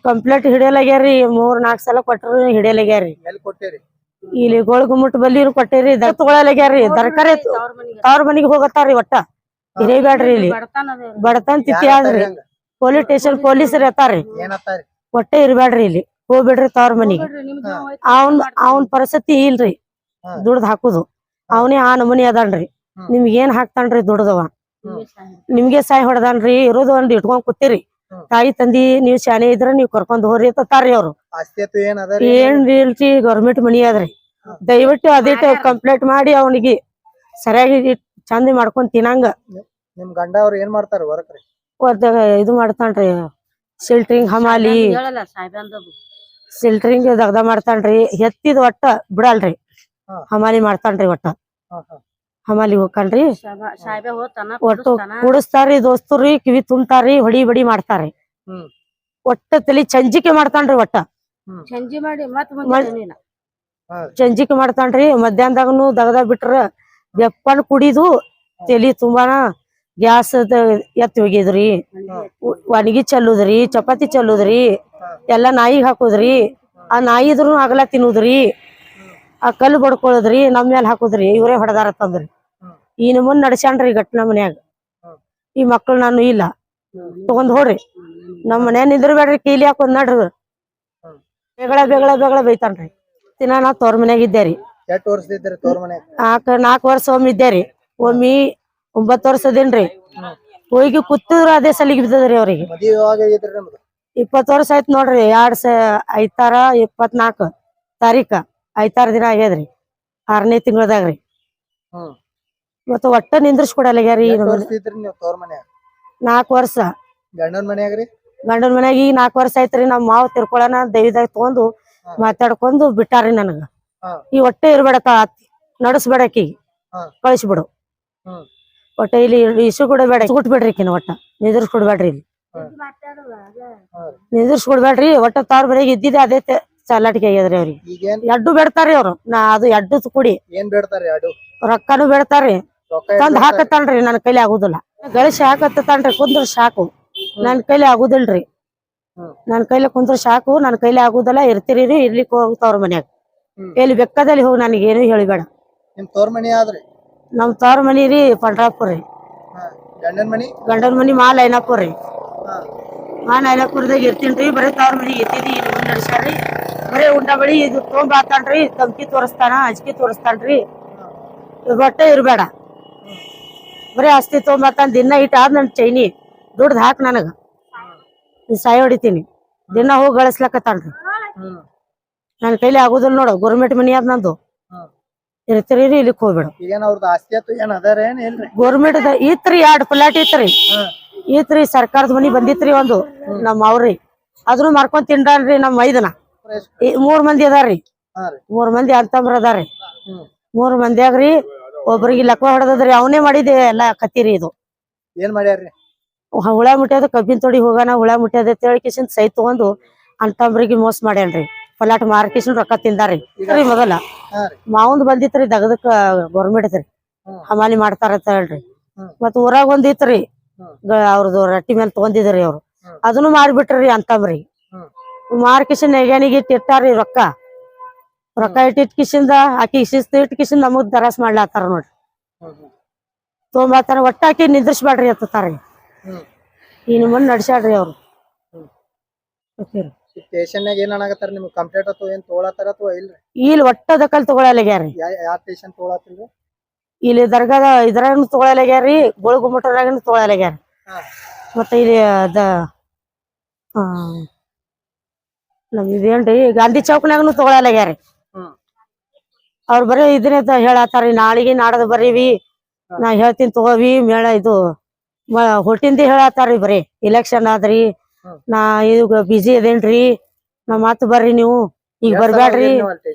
ಕಂಪ್ಲೇಂಟ್ ಹಿಡಿಯಲಾಗ್ಯಾರಿ. 3-4 ಸಲ ಕೊಟ್ಟರು ಹಿಡಿಯಲಾಗ್ಯಾರಿ. ಎಲ್ಲಿ ಕೊಟ್ಟಿರಿ? ಇಲ್ಲಿ ಗೋಳಗುಮ್ಮಟ್ ಬಲ್ಲಿರು ಕೊಟ್ಟೇರಿ. ತಗೊಳಲಾಗ್ಯಾರಿ. ತರಕಾರಿ ತವ್ರ ಮನಿಗೆ ಹೋಗತ್ತಾರ್ರಿ. ಒಟ್ಟ ಹಿರಿಬೇಡ್ರಿ. ಇಲ್ಲಿ ಬಡತನ ತಿಥಿ ಆದ್ರಿ. ಪೊಲೀಸ್ ಸ್ಟೇಷನ್ ಪೊಲೀಸರು ಎತ್ತಾರ್ರಿ. ಒಟ್ಟ ಇರ್ಬೇಡ್ರಿ. ಇಲ್ಲಿ ಹೋಗ್ಬಿಡ್ರಿ ತವ್ರ ಮನಿಗೆ. ಅವನ್ ಪರಿಸ್ಥಿತಿ ಇಲ್ರಿ ದುಡ್ದ್ ಹಾಕುದು. ಅವನೇ ಆ ನಮೂನಿ ಅದಾನ್ರಿ. ನಿಮ್ಗೆ ಏನ್ ಹಾಕ್ತಾನ್ರಿ ದುಡ್ದವ? ನಿಮ್ಗೆ ಸಾಯ್ ಹೊಡ್ದಾನ್ರಿ. ಇರೋದು ಒಂದ್ ಇಟ್ಕೊಂಡ್ ಕೂತಿರಿ. ತಾಯಿ ತಂದಿ ನೀವ್ ಶಾನೆ ಇದ್ರ ನೀವ್ ಕರ್ಕೊಂಡ್ ಹೋರಿ ಅಂತಾರ್ರಿ ಅವ್ರು. ಆಸ್ತಿ ಆತು ಏನ್ ಅದ ಏನ್ ಇಲ್ರಿ ಗೌರ್ಮೆಂಟ್ ಮನಿ ಅದ್ರಿ. ದಯವಿಟ್ಟು ಅದೇಟ ಕಂಪ್ಲೇಂಟ್ ಮಾಡಿ ಅವನಿಗೆ ಸರಿಯಾಗಿ ಚಂದ ಮಾಡ್ಕೊಂಡ್ ತಿನ್ನಂಗ ನಿಮ್ ಗಂಡ ಅವ್ರ ಏನ್ ಮಾಡ್ತಾರ ವರ್ಕ್ ರೀ? ಇದು ಮಾಡ್ತಾನ್ರಿ. ಸಿಲ್ಟ್ರಿಂಗ್ ಹಮಾಲಿ ಸಿಲ್ಟ್ರಿಂಗ್ ದಗ್ದ ಮಾಡ್ತಾನ್ರಿ. ಎತ್ತಿದ್ ಒಟ್ಟ ಬಿಡಲ್ರಿ. ಹಮಾಲಿ ಮಾಡ್ತಾನ್ರಿ. ಒಟ್ಟ ಹಮಾಲಿ ಹೋಗ್ಕನ್ರಿ. ಒಟ್ಟು ಕುಡಿಸ್ತಾರಿ ದೋಸ್ತರ್ರಿ, ಕಿವಿ ತುಂಬ್ತಾರಿ, ಹೊಡಿ ಬಡಿ ಮಾಡ್ತಾರಿ. ಒಟ್ಟ ತಲಿ ಚಂಜಿಕೆ ಮಾಡ್ತಾನ್ರಿ. ಒಟ್ಟ ಚಂಜಿಕೆ ಮಾಡ್ತಾನ್ರಿ. ಮಧ್ಯಾಹ್ನದಾಗನು ದಗದ ಬಿಟ್ರ ಬೆಪ್ಪನ್ ಕುಡಿದು ತಲಿ ತುಂಬಾನ ಗ್ಯಾಸ್ ಎತ್ತಿ ಹೋಗಿದ್ರಿ, ಒಣಗಿ ಚೆಲ್ಲುದ್ರಿ, ಚಪಾತಿ ಚೆಲ್ಲುದ್ರಿ, ಎಲ್ಲಾ ನಾಯಿಗ್ ಹಾಕುದ್ರಿ. ಆ ನಾಯಿ ಇದ್ರು ಅಗಲ ತಿನ್ನುದ್ರಿ, ಆ ಕಲ್ಲು ಬಡ್ಕೊಳ್ಳುದ್ರಿ, ನಮ್ ಮ್ಯಾಲ ಹಾಕುದ್ರಿ. ಇವ್ರೇ ಹೊಡೆದಾರ ತಂದ್ರಿ. ಈ ನಮೂನ್ ನಡ್ಸ್ಯಾನ್ರಿ ಘಟನಾ ಮನ್ಯಾಗ. ಈ ಮಕ್ಳು ನಾನು ಇಲ್ಲ ತಗೊಂಡ್ ಹೋರಿ ನಮ್ ಮನ್ಯಾಗ ನಿಂದ್ರಬೇಡ್ರಿ, ಕೀಲಿ ಹಾಕೊಂಡ್ ನಡ್ರಿ. ಬೇಗಳ ಬೇಗಳ ಬೇಗಳ ಬೈತಾನ್ರಿ. ದಿನ ನಾ ತವ್ರ ಮನ್ಯಾಗ ಇದ್ದೇರಿ. 8 ವರ್ಷದಿದ್ರಿ ತವ್ರ ಮನ್ಯಾಗ? 4 ವರ್ಷ ಒಮ್ಮೆ ಇದ್ದೇರಿ. ಒಮ್ಮಿ 9 ವರ್ಷದೇನ್ರಿ. ಹೋಗಿ ಕೂತಿದ್ರ ಅದೇ ಸಲಿಗೆ ಬಿದ್ದದ್ರಿ ಅವ್ರಿಗೆ. 20 ವರ್ಷ ಆಯ್ತು ನೋಡ್ರಿ. 2024 ತಾರೀಖ ಐತಾರ ದಿನ ಆಗ್ಯದ್ರಿ. 6ನೇ ತಿಂಗಳದಾಗ್ರಿ. ಮತ್ತ ಒಟ್ಟ ನಿಂದ್ರಿಸ್ಕೊಡಲ್ಲಾಗ್ಯಾರಿ. 4 ವರ್ಷ ಗಂಡನ ಮನ್ಯಾಗ್ರಿ? ಗಂಡನ ಮನ್ಯಾಗ ಈಗ 4 ವರ್ಷ ಆಯ್ತ್ರಿ. ನಮ್ ಮಾವ ತಿರ್ಕೊಳನ ದೈವದಾಗ ತಗೊಂಡು ಮಾತಾಡ್ಕೊಂಡು ಬಿಟ್ಟಾರಿ ನನಗ. ಈ ಒಟ್ಟೆ ಇರ್ಬೇಡಕ, ನಡಸ್ಬೇಡಕಿ, ಕಳಿಸ್ಬಿಡು. ಒಟ್ಟ ಇಲ್ಲಿ ಇಸು ಕೊಡಬೇಡ, ಕೊಟ್ಬಿಡ್ರಿ ಕಿನ. ಒಟ್ಟ ನಿಂದ್ರಿಸ್ಕೊಡ್ಬೇಡ್ರಿ, ಇಲ್ಲಿ ನಿಂದ್ರಿಸ್ಕೊಡ್ಬೇಡ್ರಿ. ಒಟ್ಟ ತವ್ರ ಮನೆಗೆ ಇದ್ದಿದ್ದೆ ಅದೇ ಚಾಲಾಟಿಕೆ ಆಗ್ಯದ್ರಿ ಅವ್ರಿಗೆ. ಎಡ್ಡು ಬೇಡ್ತಾರಿ ಅವ್ರು. ನಾ ಅದು ಎಡ್ಡು ಕುಡಿ ಏನ್ ಬೇಡ್ತಾರಿ? ರೊಕ್ಕನು ಬೇಡ್ತಾರಿ. ತಂದ್ ಹಾಕತ್ತಾನ್ರಿ. ನನ್ ಕೈಲಿ ಆಗುದಿಲ್ಲ. ಗಳಿಸಿ ಹಾಕತ್ತಾನ್ರಿ. ಕುಂದ್ರ ಸಾಕು, ನನ್ ಕೈಲಿ ಆಗುದಿಲ್ರಿ. ನನ್ ಕೈಲಿ ಕುಂದ್ರ ಸಾಕು, ನನ್ ಕೈಲಿ ಆಗುದಿಲ್ಲ. ಇರ್ತಿರಿ, ಇರ್ಲಿಕ್ಕೆ ಹೋಗ್ತಾವ್ರ ಮನ್ಯಾಗ. ಎಲ್ಲಿ ಬೆಕ್ಕದಲ್ಲಿ ಹೋಗಿ ನನಗೇನು ಹೇಳಿಬೇಡ. ನಿಮ್ ತವ್ರ ಮನಿ ಆದ್ರಿ? ನಮ್ ತವ್ರ ಮನಿ ರೀ ಪಂಡ್ರಾಪುರ್ ರೀ. ಗಂಡನ ಮನಿ ಮಾಲ್ ಐನಾಪುರ್ ರೀ. ಮಾಲ್ ಐನಾಪುರದಾಗ ಇರ್ತೀನ್ರಿ. ಬರೀ ತವ್ರ ಮನಿಗೆ ಇರ್ತಿದ್ದಿ. ನಡ್ಸ್ಯಾರಿ. ಬರೀ ಉಂಡ ಬಳಿ ಇದು ತೊಗೊಂಬಾತಾನ್ರಿ. ತಮ್ಕಿ ತೋರಿಸ್ತಾನ, ಅಜ್ಕಿ ತೋರಿಸ್ತಾನ್ರಿ. ಒಟ್ಟೆ ಇರ್ಬೇಡ, ಬರೀ ಆಸ್ತಿ ತೊಗೊಂಬಾತಾನ. ದಿನ ಇಟ್ ಆದ್ ನನ್ ಚೈನಿ ದುಡ್ದು ಹಾಕ್ ನನಗ, ಸಾಯಿ ಹೊಡಿತೀನಿ. ದಿನ ಹೋಗಿ ಗಳಿಸ್ಲಕತ್ತಾನ್ರಿ. ನನ್ ಕೈಲಿ ಆಗುದಿಲ್ಲ ನೋಡು. ಗೌರ್ಮೆಂಟ್ ಮನಿ ಆದ್ ನಂದು. ಇರ್ತೀರಿ, ಇಲ್ಲಿಕ್ ಹೋಗ್ಬೇಡ. ಗೌರ್ಮೆಂಟ್ ಇತ್ರಿ 2 ಪ್ಲಾಟ್ ಇತ್ರಿ. ಇತ್ರಿ ಸರ್ಕಾರದ ಮನಿ ಬಂದಿತ್ರಿ ಒಂದು ನಮ್ ಅವ್ರಿ. ಅದನ್ನು ಮಾರ್ಕೊಂಡ್ ತಿಂಡ್ರಿ ನಮ್ ಮೈದನ. 3 ಮಂದಿ ಅದಾರ್ರಿ. 3 ಮಂದಿ ಅಂತಂಬ್ರ ಅದಾರ್ರಿ. 3 ಮಂದಿಯಾಗ್ರಿ ಒಬ್ರಿಗೆ ಲಕ್ವ ಹೊಡೆದದ್ರಿ. ಅವನೇ ಮಾಡಿದೆ ಎಲ್ಲಾ ಕತ್ತೀರಿ. ಇದು ಏನ್ ಮಾಡ್ಯಾರ್ರಿ? ಹುಳ ಮುಟ್ಟ್ಯದ, ಕಬ್ಬಿನ ತೊಡಿ ಹೋಗಾನ ಹುಳ ಮುಟ್ಟ್ಯದ ತಿಳ್ಕಿಸಿಂದ ಸೈ ತಗೊಂಡು ಅಂತಂಬ್ರಿಗೆ ಮೋಸ ಮಾಡ್ಯಾನ್ರಿ. ಪಲಾಟ್ ಮಾರ್ಕಿಸಿನ್ ರೊಕ್ಕ ತಿಂದಾರಿ. ಮೊದಲ ಮಾವಂದ್ ಬಂದಿತ್ರಿ ದಗದಕ್ಕ ಗೌರ್ಮೆಂಟ್ ರೀ. ಹಮಾಲಿ ಮಾಡ್ತಾರ ಅಂತ ಹೇಳ್ರಿ. ಮತ್ ಊರಾಗ ಒಂದ್ ಇತ್ರಿ, ಅವ್ರದ್ದು ರಟ್ಟಿ ಮೇಲೆ ತಗೊಂಡಿದ್ರಿ ಅವ್ರು. ಅದನ್ನು ಮಾರ್ಬಿಟ್ರಿ ಅಂತಂಬ್ರಿ. ಮಾರ್ಕಿಸಿನ್ ನೆಗ್ಯಾನಿಗೆ ಇಟ್ಟಾರಿ ರೊಕ್ಕ. ರೊಕ್ಕ ಇಟ್ಟಿಟ್ ಕಿಸಿಂದ ಆಕಿ ಶಿಸ್ತು ಇಟ್ ಕಿಸಿಂದ ನಮಗ್ ದರಾಸ್ ಮಾಡ್ಲಾತಾರ ನೋಡ್ರಿ. ತೊಗೊಂಬಾತಾರ. ಒಟ್ಟ ಆಕಿ ನಿಂದ್ರಿಸ್ಬೇಡ್ರಿ ಅತ್ತಾರಿ. ಈ ನಿಮ್ಮನ್ನ ನಡ್ಸ್ಯಾಡ್ರಿ ಅವ್ರು. ಸ್ಟೇಷನ್ಯಾಗ ಏನ್ ಅನ್ನಕತ್ತಾರ? ನಿಮ್ಗೆ ಕಂಪ್ಲೇಂಟ್ ಅಥವಾ ಏನ್ ತಗೊಳತಾರ ಅಥವಾ ಇಲ್ರಿ? ಇಲ್ಲಿ ಒಟ್ಟ ದಕಲ್ ತಗೊಳಲ್ಲಾಗ್ಯಾರಿ. ಯಾವ ಸ್ಟೇಷನ್ ತಗೊಳತಿಲ್ರಿ? ಇಲ್ಲಿ ದರ್ಗಾದ ಇದ್ರಾಗನು ತಗೊಳಲ್ಲಾಗ್ಯಾರಿ, ಗೋಳಗುಮ್ಮಟದಾಗನು ತಗೊಳಲ್ಲಾಗ್ಯಾರಿ. ಮತ್ತ ಇಲ್ಲಿ ನಮ್ ಇದೇನ್ರಿ ಗಾಂಧಿ ಚೌಕ್ನಾಗನು ತಗೊಳಲ್ಲಾಗ್ಯಾರಿ. ಅವ್ರ ಬರೀ ಇದನ್ನೇ ಹೇಳತ್ತಾರಿ, ನಾಳಿಗೆ ನಾಡದ ಬರೀವಿ, ನಾ ಹೇಳ್ತೀನಿ ತಗೋವಿ ಮೇಳ. ಇದು ಹೊಟ್ಟಿಂದ ಹೇಳತ್ತಾರಿ. ಬರೀ ಎಲೆಕ್ಷನ್ ಆದ್ರಿ, ನಾ ಈಗ ಬಿಜಿ ಅದೇನ್ರಿ, ನಾ ಮತ್ ಬರ್ರಿ ನೀವು, ಈಗ ಬರ್ಬ್ಯಾಡ್ರಿ.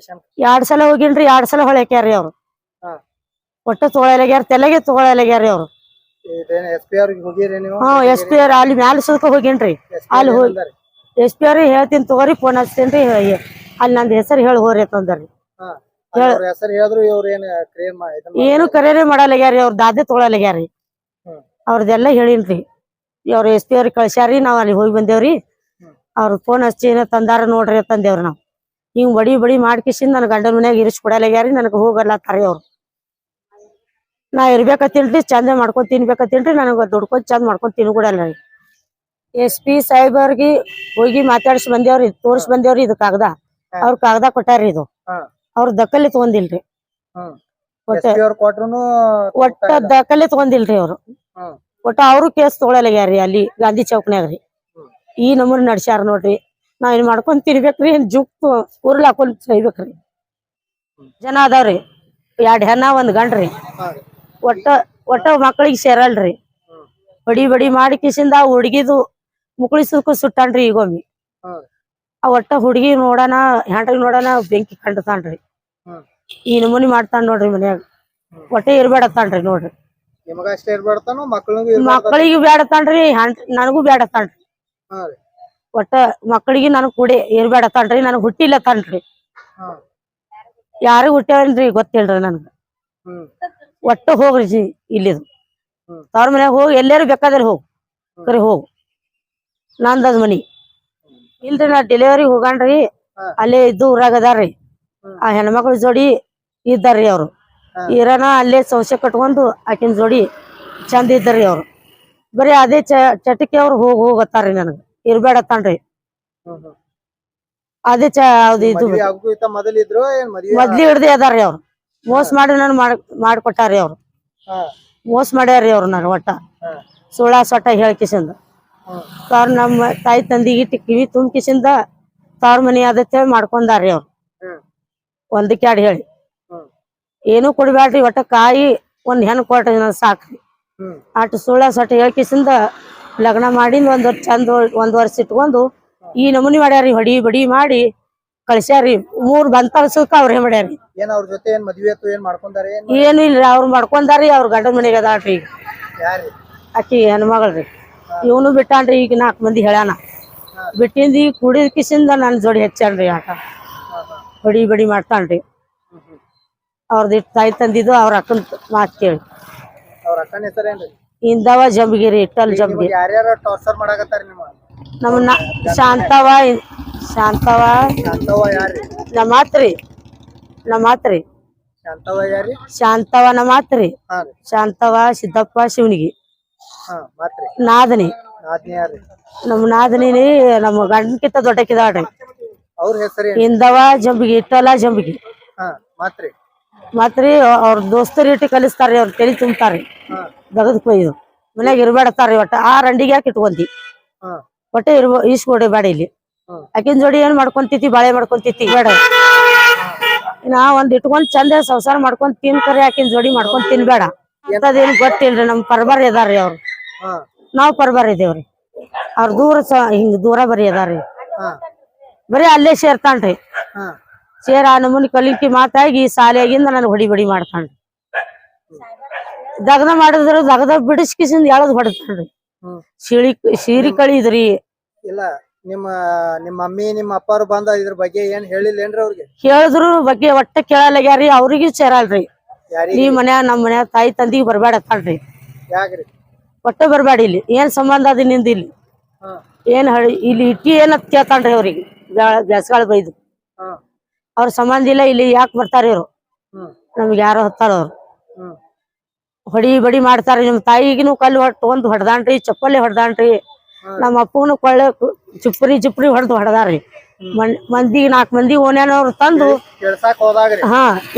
2 ಸಲ ಹೋಗಿನ್ರಿ. 2 ಸಲ ಹೊಳ್ಯಾಕ್ಯಾರಿ ಅವ್ರು. ಒಟ್ಟ ತಗೊಳಲ್ಲಾಗ್ಯಾರ, ತೆಲೆಗೆ ತಗೊಳಲ್ಲಾಗ್ಯಾರಿ ಅವ್ರು. SP ಅವ್ರ ಅಲ್ಲಿ ಮ್ಯಾಲ ಸುದ್ಕ ಹೋಗೇನ್ರಿ. ಅಲ್ಲಿ ಹೋಗಿ SP ಅವ್ರಿಗೆ ಹೇಳ್ತೀನಿ ತಗೋರಿ, ಫೋನ್ ಹಚ್ತೇನ್ರಿ, ಅಲ್ಲಿ ನಂದ್ ಹೆಸರು ಹೇಳಿ ಹೋರಿ ಅಂತಂದ್ರಿ. ಏನು ಕರೇರಿ ಮಾಡಲ್ಲಾಗ್ಯಾರಿ. ಅವ್ರ ದಾದೆ ತಗೊಳಲ್ಲಾಗ್ಯಾರಿ. ಅವ್ರದೆಲ್ಲಾ ಹೇಳಿನ್ರಿ. ಅವ್ರ SP ಅವ್ರಿಗೆ ಕಳ್ಸ್ಯಾರಿ. ನಾವ್ ಅಲ್ಲಿ ಹೋಗಿ ಬಂದೇವ್ರಿ. ಅವ್ರ ಫೋನ್ ಹಚ್ಚಿ ಏನ ತಂದಾರ ನೋಡ್ರಿ ಅಂತಂದೇವ್ರಿ. ನಾವ್ ಹಿಂಗ್ ಬಡಿ ಬಡಿ ಮಾಡ್ಕಿಸಿಂದ ನನ್ ಗಂಡನ ಮನ್ಯಾಗ ಇರಿಸಿ ಕೊಡಲ್ಲಾಗ್ಯಾರಿ. ನನಗ್ ಹೋಗಲ್ಲತ್ತಾರಿ ಅವ್ರು. ನಾ ಇರ್ಬೇಕತ್ತೀನ್ರಿ, ಚಂದ ಮಾಡ್ಕೊಂಡ್ ತಿನ್ಬೇಕತ್ತೀನ್ರಿ. ನನಗ ದುಡ್ಕೊಂಡ್ ಚಂದ ಮಾಡ್ಕೊಂಡ್ ತಿನ್ಕೊಡಲ್ರಿ. SP ಸಾಹೇಬರ್ಗಿ ಹೋಗಿ ಮಾತಾಡ್ಸಿ ಬಂದೇವ್ರಿ, ತೋರ್ಸಿ ಬಂದೇವ್ರಿ. ಇದು ಕಾಗದ ಅವ್ರ ಕಾಗದ ಕೊಟ್ಟಾರಿ. ಇದು ಅವ್ರ ದಕ್ಕಲ್ಲಿ ತಗೊಂಡಿಲ್ರಿ. ಒಟ್ಟ ದಕ್ಕಲ್ಲಿ ತಗೊಂಡಿಲ್ರಿ ಅವ್ರು. ಒಟ್ಟ ಅವ್ರು ಕೇಸ್ ತಗೊಳಲ್ಲಾಗ್ಯಾರಿ ಅಲ್ಲಿ ಗಾಂಧಿ ಚೌಕ್ನ್ಯಾಗ್ರಿ. ಈ ನಮೂನಿ ನಡ್ಸ್ಯಾರ ನೋಡ್ರಿ. ನಾವ್ ಏನ್ ಮಾಡ್ಕೊಂಡ್ ತಿನ್ಬೇಕ್ರಿ, ಏನ್ ಜುಕ್ ಉರ್ಲ್ ಹಾಕೊಂಡ್ ಸೈಬೇಕ್ರಿ. ಜನ ಅದಾವ್ರಿ, 2 ಹೆಣ್ಣ 1 ಗಂಡ್ರಿ. ಒಟ್ಟ ಮಕ್ಳಿಗೆ ಸೇರಲ್ರಿ. ಬಡಿ ಮಾಡಿ ಕಿಸಿಂದ ಹುಡ್ಗಿದು ಮುಕ್ಳಿ ಸುಟ್ಟಾನ್ರಿ ಈಗೊಮ್ಮಿ. ಆ ಒಟ್ಟ ಹುಡ್ಗಿ ನೋಡಾನ ಹೆಂಡ್ರಿಗೆ ನೋಡಾನ ಬೆಂಕಿ ಕಂಡತಾನ್ರಿ. ಈ ನಮೂನಿ ಮಾಡ್ತಾನ್ ನೋಡ್ರಿ ಮನ್ಯಾಗ. ಒಟ್ಟ ಇರ್ಬೇಡತ್ತಾನ್ರಿ ನೋಡ್ರಿ. ನಿಮಗ ಅಷ್ಟೇ ಇರ್ಬೇಡ್ತಾನು, ಮಕ್ಕಳಿಗೂ ಬ್ಯಾಡತಾನ್ರಿ, ನನಗೂ ಬ್ಯಾಡತಾನ್ರಿ. ಒಟ್ಟ ಮಕ್ಕಳಿಗೆ ನನಗ್ ಕೂಡಿ ಇರ್ಬೇಡತಾನ್ರಿ. ನನಗ್ ಹುಟ್ಟಿಲ್ಲತಾನ್ರಿ. ಯಾರಿಗ್ ಹುಟ್ಟ್ಯಾವನ್ರಿ ಗೊತ್ತಿಲ್ರಿ ನನ್ಗ. ಒಟ್ಟ ಹೋಗ್ರಿ ಇಲ್ಲಿದು ತವ್ರ ಮನ್ಯಾಗ ಹೋಗಿ ಎಲ್ಲಾರು ಬೇಕಾದ್ರೆ ಕರೆ ಹೋಗು, ನಂದದ್ ಮನಿ ಇಲ್ರಿ. ನಾ ಡೆಲಿವರಿ ಹೋಗಣ್ರಿ, ಅಲ್ಲೇ ಇದ್ದು ಊರಾಗ ಅದಾರ್ರಿ. ಆ ಹೆಣ್ಮಕ್ಳ ಜೋಡಿ ಇದ್ದಾರ್ರಿ ಅವ್ರು. ಇರನ ಅಲ್ಲೇ ಸಂಶಯ ಕಟ್ಕೊಂಡು ಆಕಿನ ಜೋಡಿ ಚಂದ ಇದ್ದಾರ್ರಿ ಅವ್ರು. ಬರೀ ಅದೇ ಚಟಕ್ಕೆ ಅವ್ರು ಹೋಗತ್ತಾರ್ರಿ. ನನಗ ಇರ್ಬೇಡತ್ತಾನ್ರಿ. ಅದೇ ಇದು ಮೊದ್ಲಿ ಹಿಡ್ದೆ ಅದಾರ್ರಿ ಅವ್ರು. ಮೋಸ ಮಾಡಿ ನನ್ ಮಾಡ್ಕೊಟ್ಟಾರಿ ಅವ್ರು. ಮೋಸ ಮಾಡ್ಯಾರ್ರಿ ಅವ್ರು. ನಾನು ಒಟ್ಟ ಸುಳ್ಳ ಸೊಟ್ಟ ಹೇಳ್ಕಿಸಿಂದ ತಾವ್ರ ನಮ್ಮ ತಾಯಿ ತಂದಿಗೆ ಕಿವಿ ತುಂಬಿಕಿಸಿಂದ ತಾವ್ರ ಮನಿ ಆದತ್ತೆ ಮಾಡ್ಕೊಂಡಾರ್ರಿ ಅವ್ರು. 1 ಹೇಳಿ ಏನು ಕೊಡ್ಬ್ಯಾಡ್ರಿ, ಒಟ್ಟ ಕಾಯಿ 1 ಹೆಣ್ಣು ಕೊಟ್ರಿ ಸಾಕ್ರಿ. ಅಟ್ ಸುಳ್ಳ ಸೊಟ್ಟ ಹೇಳ್ಕಿಸಿಂದ ಲಗ್ನ ಮಾಡಿ 1 ವರ್ಷ ಚಂದ 1 ವರ್ಷ ಇಟ್ಕೊಂಡು ಈ ನಮೂನಿ ಮಾಡ್ಯಾರಿ. ಹೊಡಿ ಬಡಿ ಮಾಡಿ ಕಳ್ಸ್ಯಾರಿ. 3 ಬಂತಲ್ಸಕ್ಕ ಅವ್ರೇ ಮಾಡ್ಯಾರಿ. ಏನು ಇಲ್ರಿ, ಅವ್ರು ಮಾಡ್ಕೊಂಡಾರಿ. ಅವ್ರ ಗಂಡನ ಮನೆಗೆ ಅದಾಳ್ರಿ ಈಗ ಆಕಿ ಹೆಣ್ಮಗಳ್ರಿ. ಇವನು ಬಿಟ್ಟಾನ್ರಿ. ಈಗ 4 ಮಂದಿ ಹೇಳ್ಯಾನ. ಬಿಟ್ಟಿಂದ ಈಗ ಕುಡಿದ ಕಿಸಿಂದ ನನ್ ಜೋಡಿ ಹೆಚ್ಚಾನ್ರಿ. ಆಟ ಬಡಿ ಬಡಿ ಮಾಡ್ತಾನ್ರಿ. ಅವ್ರದ್ದು ತಾಯಿ ತಂದಿದ್ದು ಅವ್ರ ಅಕ್ಕನ ಮಾತು ಕೇಳಿ. ಇಂದವ ಜಂಬಗಿರಿ, ಇಟ್ಟಲ್ ಜಂಬಗಿರಿ. ನಮ್ಮನ್ನ ಶಾಂತವ ನಮಾತ್ರಿ ಶಾಂತವ ನಮಾತ್ರಿ. ಶಾಂತವ ಸಿದ್ದಪ್ಪ ಶಿವನಿಗೆ ನಾದನಿ. ನಮ್ಮ ನಾದನಿ ನಮ್ಮ ಗಂಡನ್ಕಿಂತ ದೊಡ್ಡಕಿದಾಳ್ರಿ. ಇಂದವ ಜಂಬಗಿ, ಇಟ್ಟಲ ಜಂಬಗಿ. ಮತ್ರಿ ಅವ್ರ ದೋಸ್ತರು ಇಟ್ಟು ಕಲಿಸ್ತಾರ್ರಿ. ಅವ್ರ ತಲೆ ತುಂಬ್ತಾರ್ರಿ. ದಗದ್ ಕೊಯ್ದು ಮನ್ಯಾಗ ಇರ್ಬೇಡತಾರ್ರಿ. ಒಟ್ಟ ಆ ರಂಡಿಗೆ ಯಾಕೆ ಇಟ್ಕೊಂತಿ, ಒಟ್ಟೆ ಈಸ್ಕೊಡಿ ಬೇಡ. ಇಲ್ಲಿ ಆಕಿನ ಜೋಡಿ ಏನ್ ಮಾಡ್ಕೊಂತಿತಿ, ಬಾಳೆ ಮಾಡ್ಕೊಂತಿತಿ ಬೇಡ. ನಾ ಇಟ್ಕೊಂಡ್ ಚಂದ ಸಂಸಾರ ಮಾಡ್ಕೊಂಡ್ ತಿನ್ಕರಿ. ಆಕಿನ ಜೋಡಿ ಮಾಡ್ಕೊಂಡ್ ತಿನ್ಬೇಡ. ಇಂಥದೇನ್ ಗೊತ್ತಿಲ್ರಿ. ನಮ್ ಪರ್ಬಾರ್ ಇದಾರ್ರಿ ಅವ್ರು. ನಾವ್ ಪರ್ಬಾರ್ ಇದೇವ್ರಿ. ಅವ್ರ ಹಿಂಗ್ ದೂರ ಬರೀ ಅದಾರ್ರಿ. ಬರೀ ಅಲ್ಲೇ ಸೇರ್ತಾನ್ರಿ. ಸೇರ ಆ ನಮೂನಿ ಕಲಿಕೆ ಮಾತಾಗಿ ಶಾಲೆಯಾಗಿಂದ ನಾನು ಹೊಡಿ ಬಡಿ ಮಾಡ್ತಾನ್ರಿ. ದಗದ ಮಾಡಿದ್ರು ದಗದ ಬಿಡಿಸ್ಕಿಸಿಂದ ಎಳದ್ ಹೊಡತಾನ್ರಿ. ಸೀರಿ ಕಳಿದ್ರಿ. ಇಲ್ಲ ನಿಮ್ಮ ಮಮ್ಮಿ ನಿಮ್ಮ ಅಪ್ಪಾರು ಬಂದ ಇದ್ರ ಬಗ್ಗೆ ಏನ್ ಹೇಳಿಲ್ಲೇನ್ರಿ ಅವ್ರಿಗೆ? ಹೇಳಿದ್ರು ಬಗ್ಗೆ ಒಟ್ಟ ಕೇಳಲ್ಲಾಗ್ಯಾರಿ. ಅವ್ರಿಗೂ ಸೇರಲ್ರಿ. ನೀ ಮನ್ಯಾಗ ನಮ್ ಮನ್ಯಾಗ ತಾಯಿ ತಂದಿಗೆ ಬರ್ಬೇಡತ್ತಾಳ್ರಿ. ಯಾಕ್ರಿ? ಒಟ್ಟ ಬರ್ಬೇಡ. ಇಲ್ಲಿ ಏನ್ ಸಂಬಂಧ ಅದ ನಿಂದ? ಇಲ್ಲಿ ಏನ್ ಇಲ್ಲಿ ಇಟ್ಟಿ ಏನತ್ ಕೇಳ್ತಾನ್ರಿ ಅವ್ರಿಗೆ. ಬ್ಯಾಸ್ಗಾಳ ಬೈದು ಅವ್ರ ಸಂಬಂಧ ಇಲ್ಲ. ಇಲ್ಲಿ ಯಾಕೆ ಬರ್ತಾರ ಇವ್ರು? ನಮ್ಗೆ ಯಾರೋ ಹೊತ್ತಾರ ಅವ್ರು. ಹೊಡಿ ಬಡಿ ಮಾಡ್ತಾರ. ನಿಮ್ ತಾಯಿಗಿನೂ ಕಲ್ಲು ತಗೊಂಡ್ ಹೊಡ್ದಾನ್ರಿ. ಚಪ್ಪಲಿ ಹೊಡ್ದಾನ್ರಿ. ನಮ್ಮ ಅಪ್ಪಗನು ಕೊಳ್ಳೆ ಜುಪ್ರಿ ಹೊಡ್ದಾರ್ರಿ. ಮಂದಿಗೆ 4 ಮಂದಿ ಓನ್ಯಾನವ್ರು ತಂದು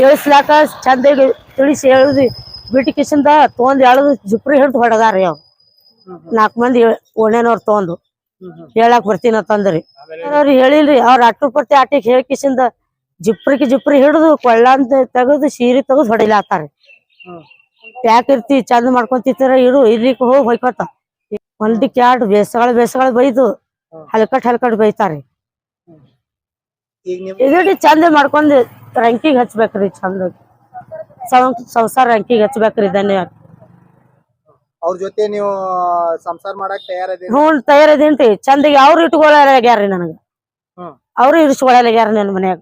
ಇಳಿಸ್ಲಾಕ ಚಂದ ತಿಳಿಸಿ ಎಳ್ದು ಬಿಟ್ಟು ಕಿಸಿಂದ ತಗೊಂಡ್ ಎಳ್ದು ಜುಪ್ರಿ ಹಿಡ್ದು ಹೊಡದಾರ್ರಿ. ಅವ್ರು 4 ಮಂದಿ ಓಣ್ಯಾನವ್ರು ತಗೊಂಡು ಹೇಳಾಕ್ ಬರ್ತೀನ ತಂದ್ರಿ. ಅವ್ರಿಗೆ ಹೇಳಿಲ್ರಿ. ಅವ್ರ ಅಟ್ಟುಪಟ್ಟಿ ಆಟಿಗೆ ಹೇಳ್ಕಿಸಿಂದ ಜುಪ್ರಿ ಹಿಡಿದು ಕೊಳ್ಳಂತ ತೆಗದು ಸೀರೆ ತೆಗದು ಹೊಡಿಲಾತಾರಿ. ಯಾಕಿರ್ತಿ ಚಂದ ಮಾಡ್ಕೊಂತಿತ್ತಾರ ಇರು, ಇರ್ಲಿಕ್ಕೆ ಹೋಗಿ ಹೊಯ್ಕೋತ 1 ಬೇಸಗಳ ಬೈದು ಹಲ್ಕಟ್ ಬೈತಾರಿ. ಇದೀ ಚಂದ ಮಾಡ್ಕೊಂಡ್ ರಂಕಿಗೆ ಹಚ್ಬೇಕ್ರಿ. ಚಂದ ಸಂಸಾರ ರಂಕಿಗೆ ಹಚ್ಬೇಕ್ರಿ. ಧನ್ಯವಾದ. ಅವ್ರ ಜೊತೆ ನೀವು ಸಂಸಾರ ಮಾಡಕ್ ತಯಾರದಿ? ತಯಾರದೇನ್ರಿ. ಚಂದಗೆ ಅವ್ರು ಇಟ್ಕೊಳಗ್ಯಾರ್ರಿ. ನನಗ ಅವ್ರು ಇರಿಸ್ಕೊಳಗ್ಯಾರ. ನನ್ ಮನ್ಯಾಗ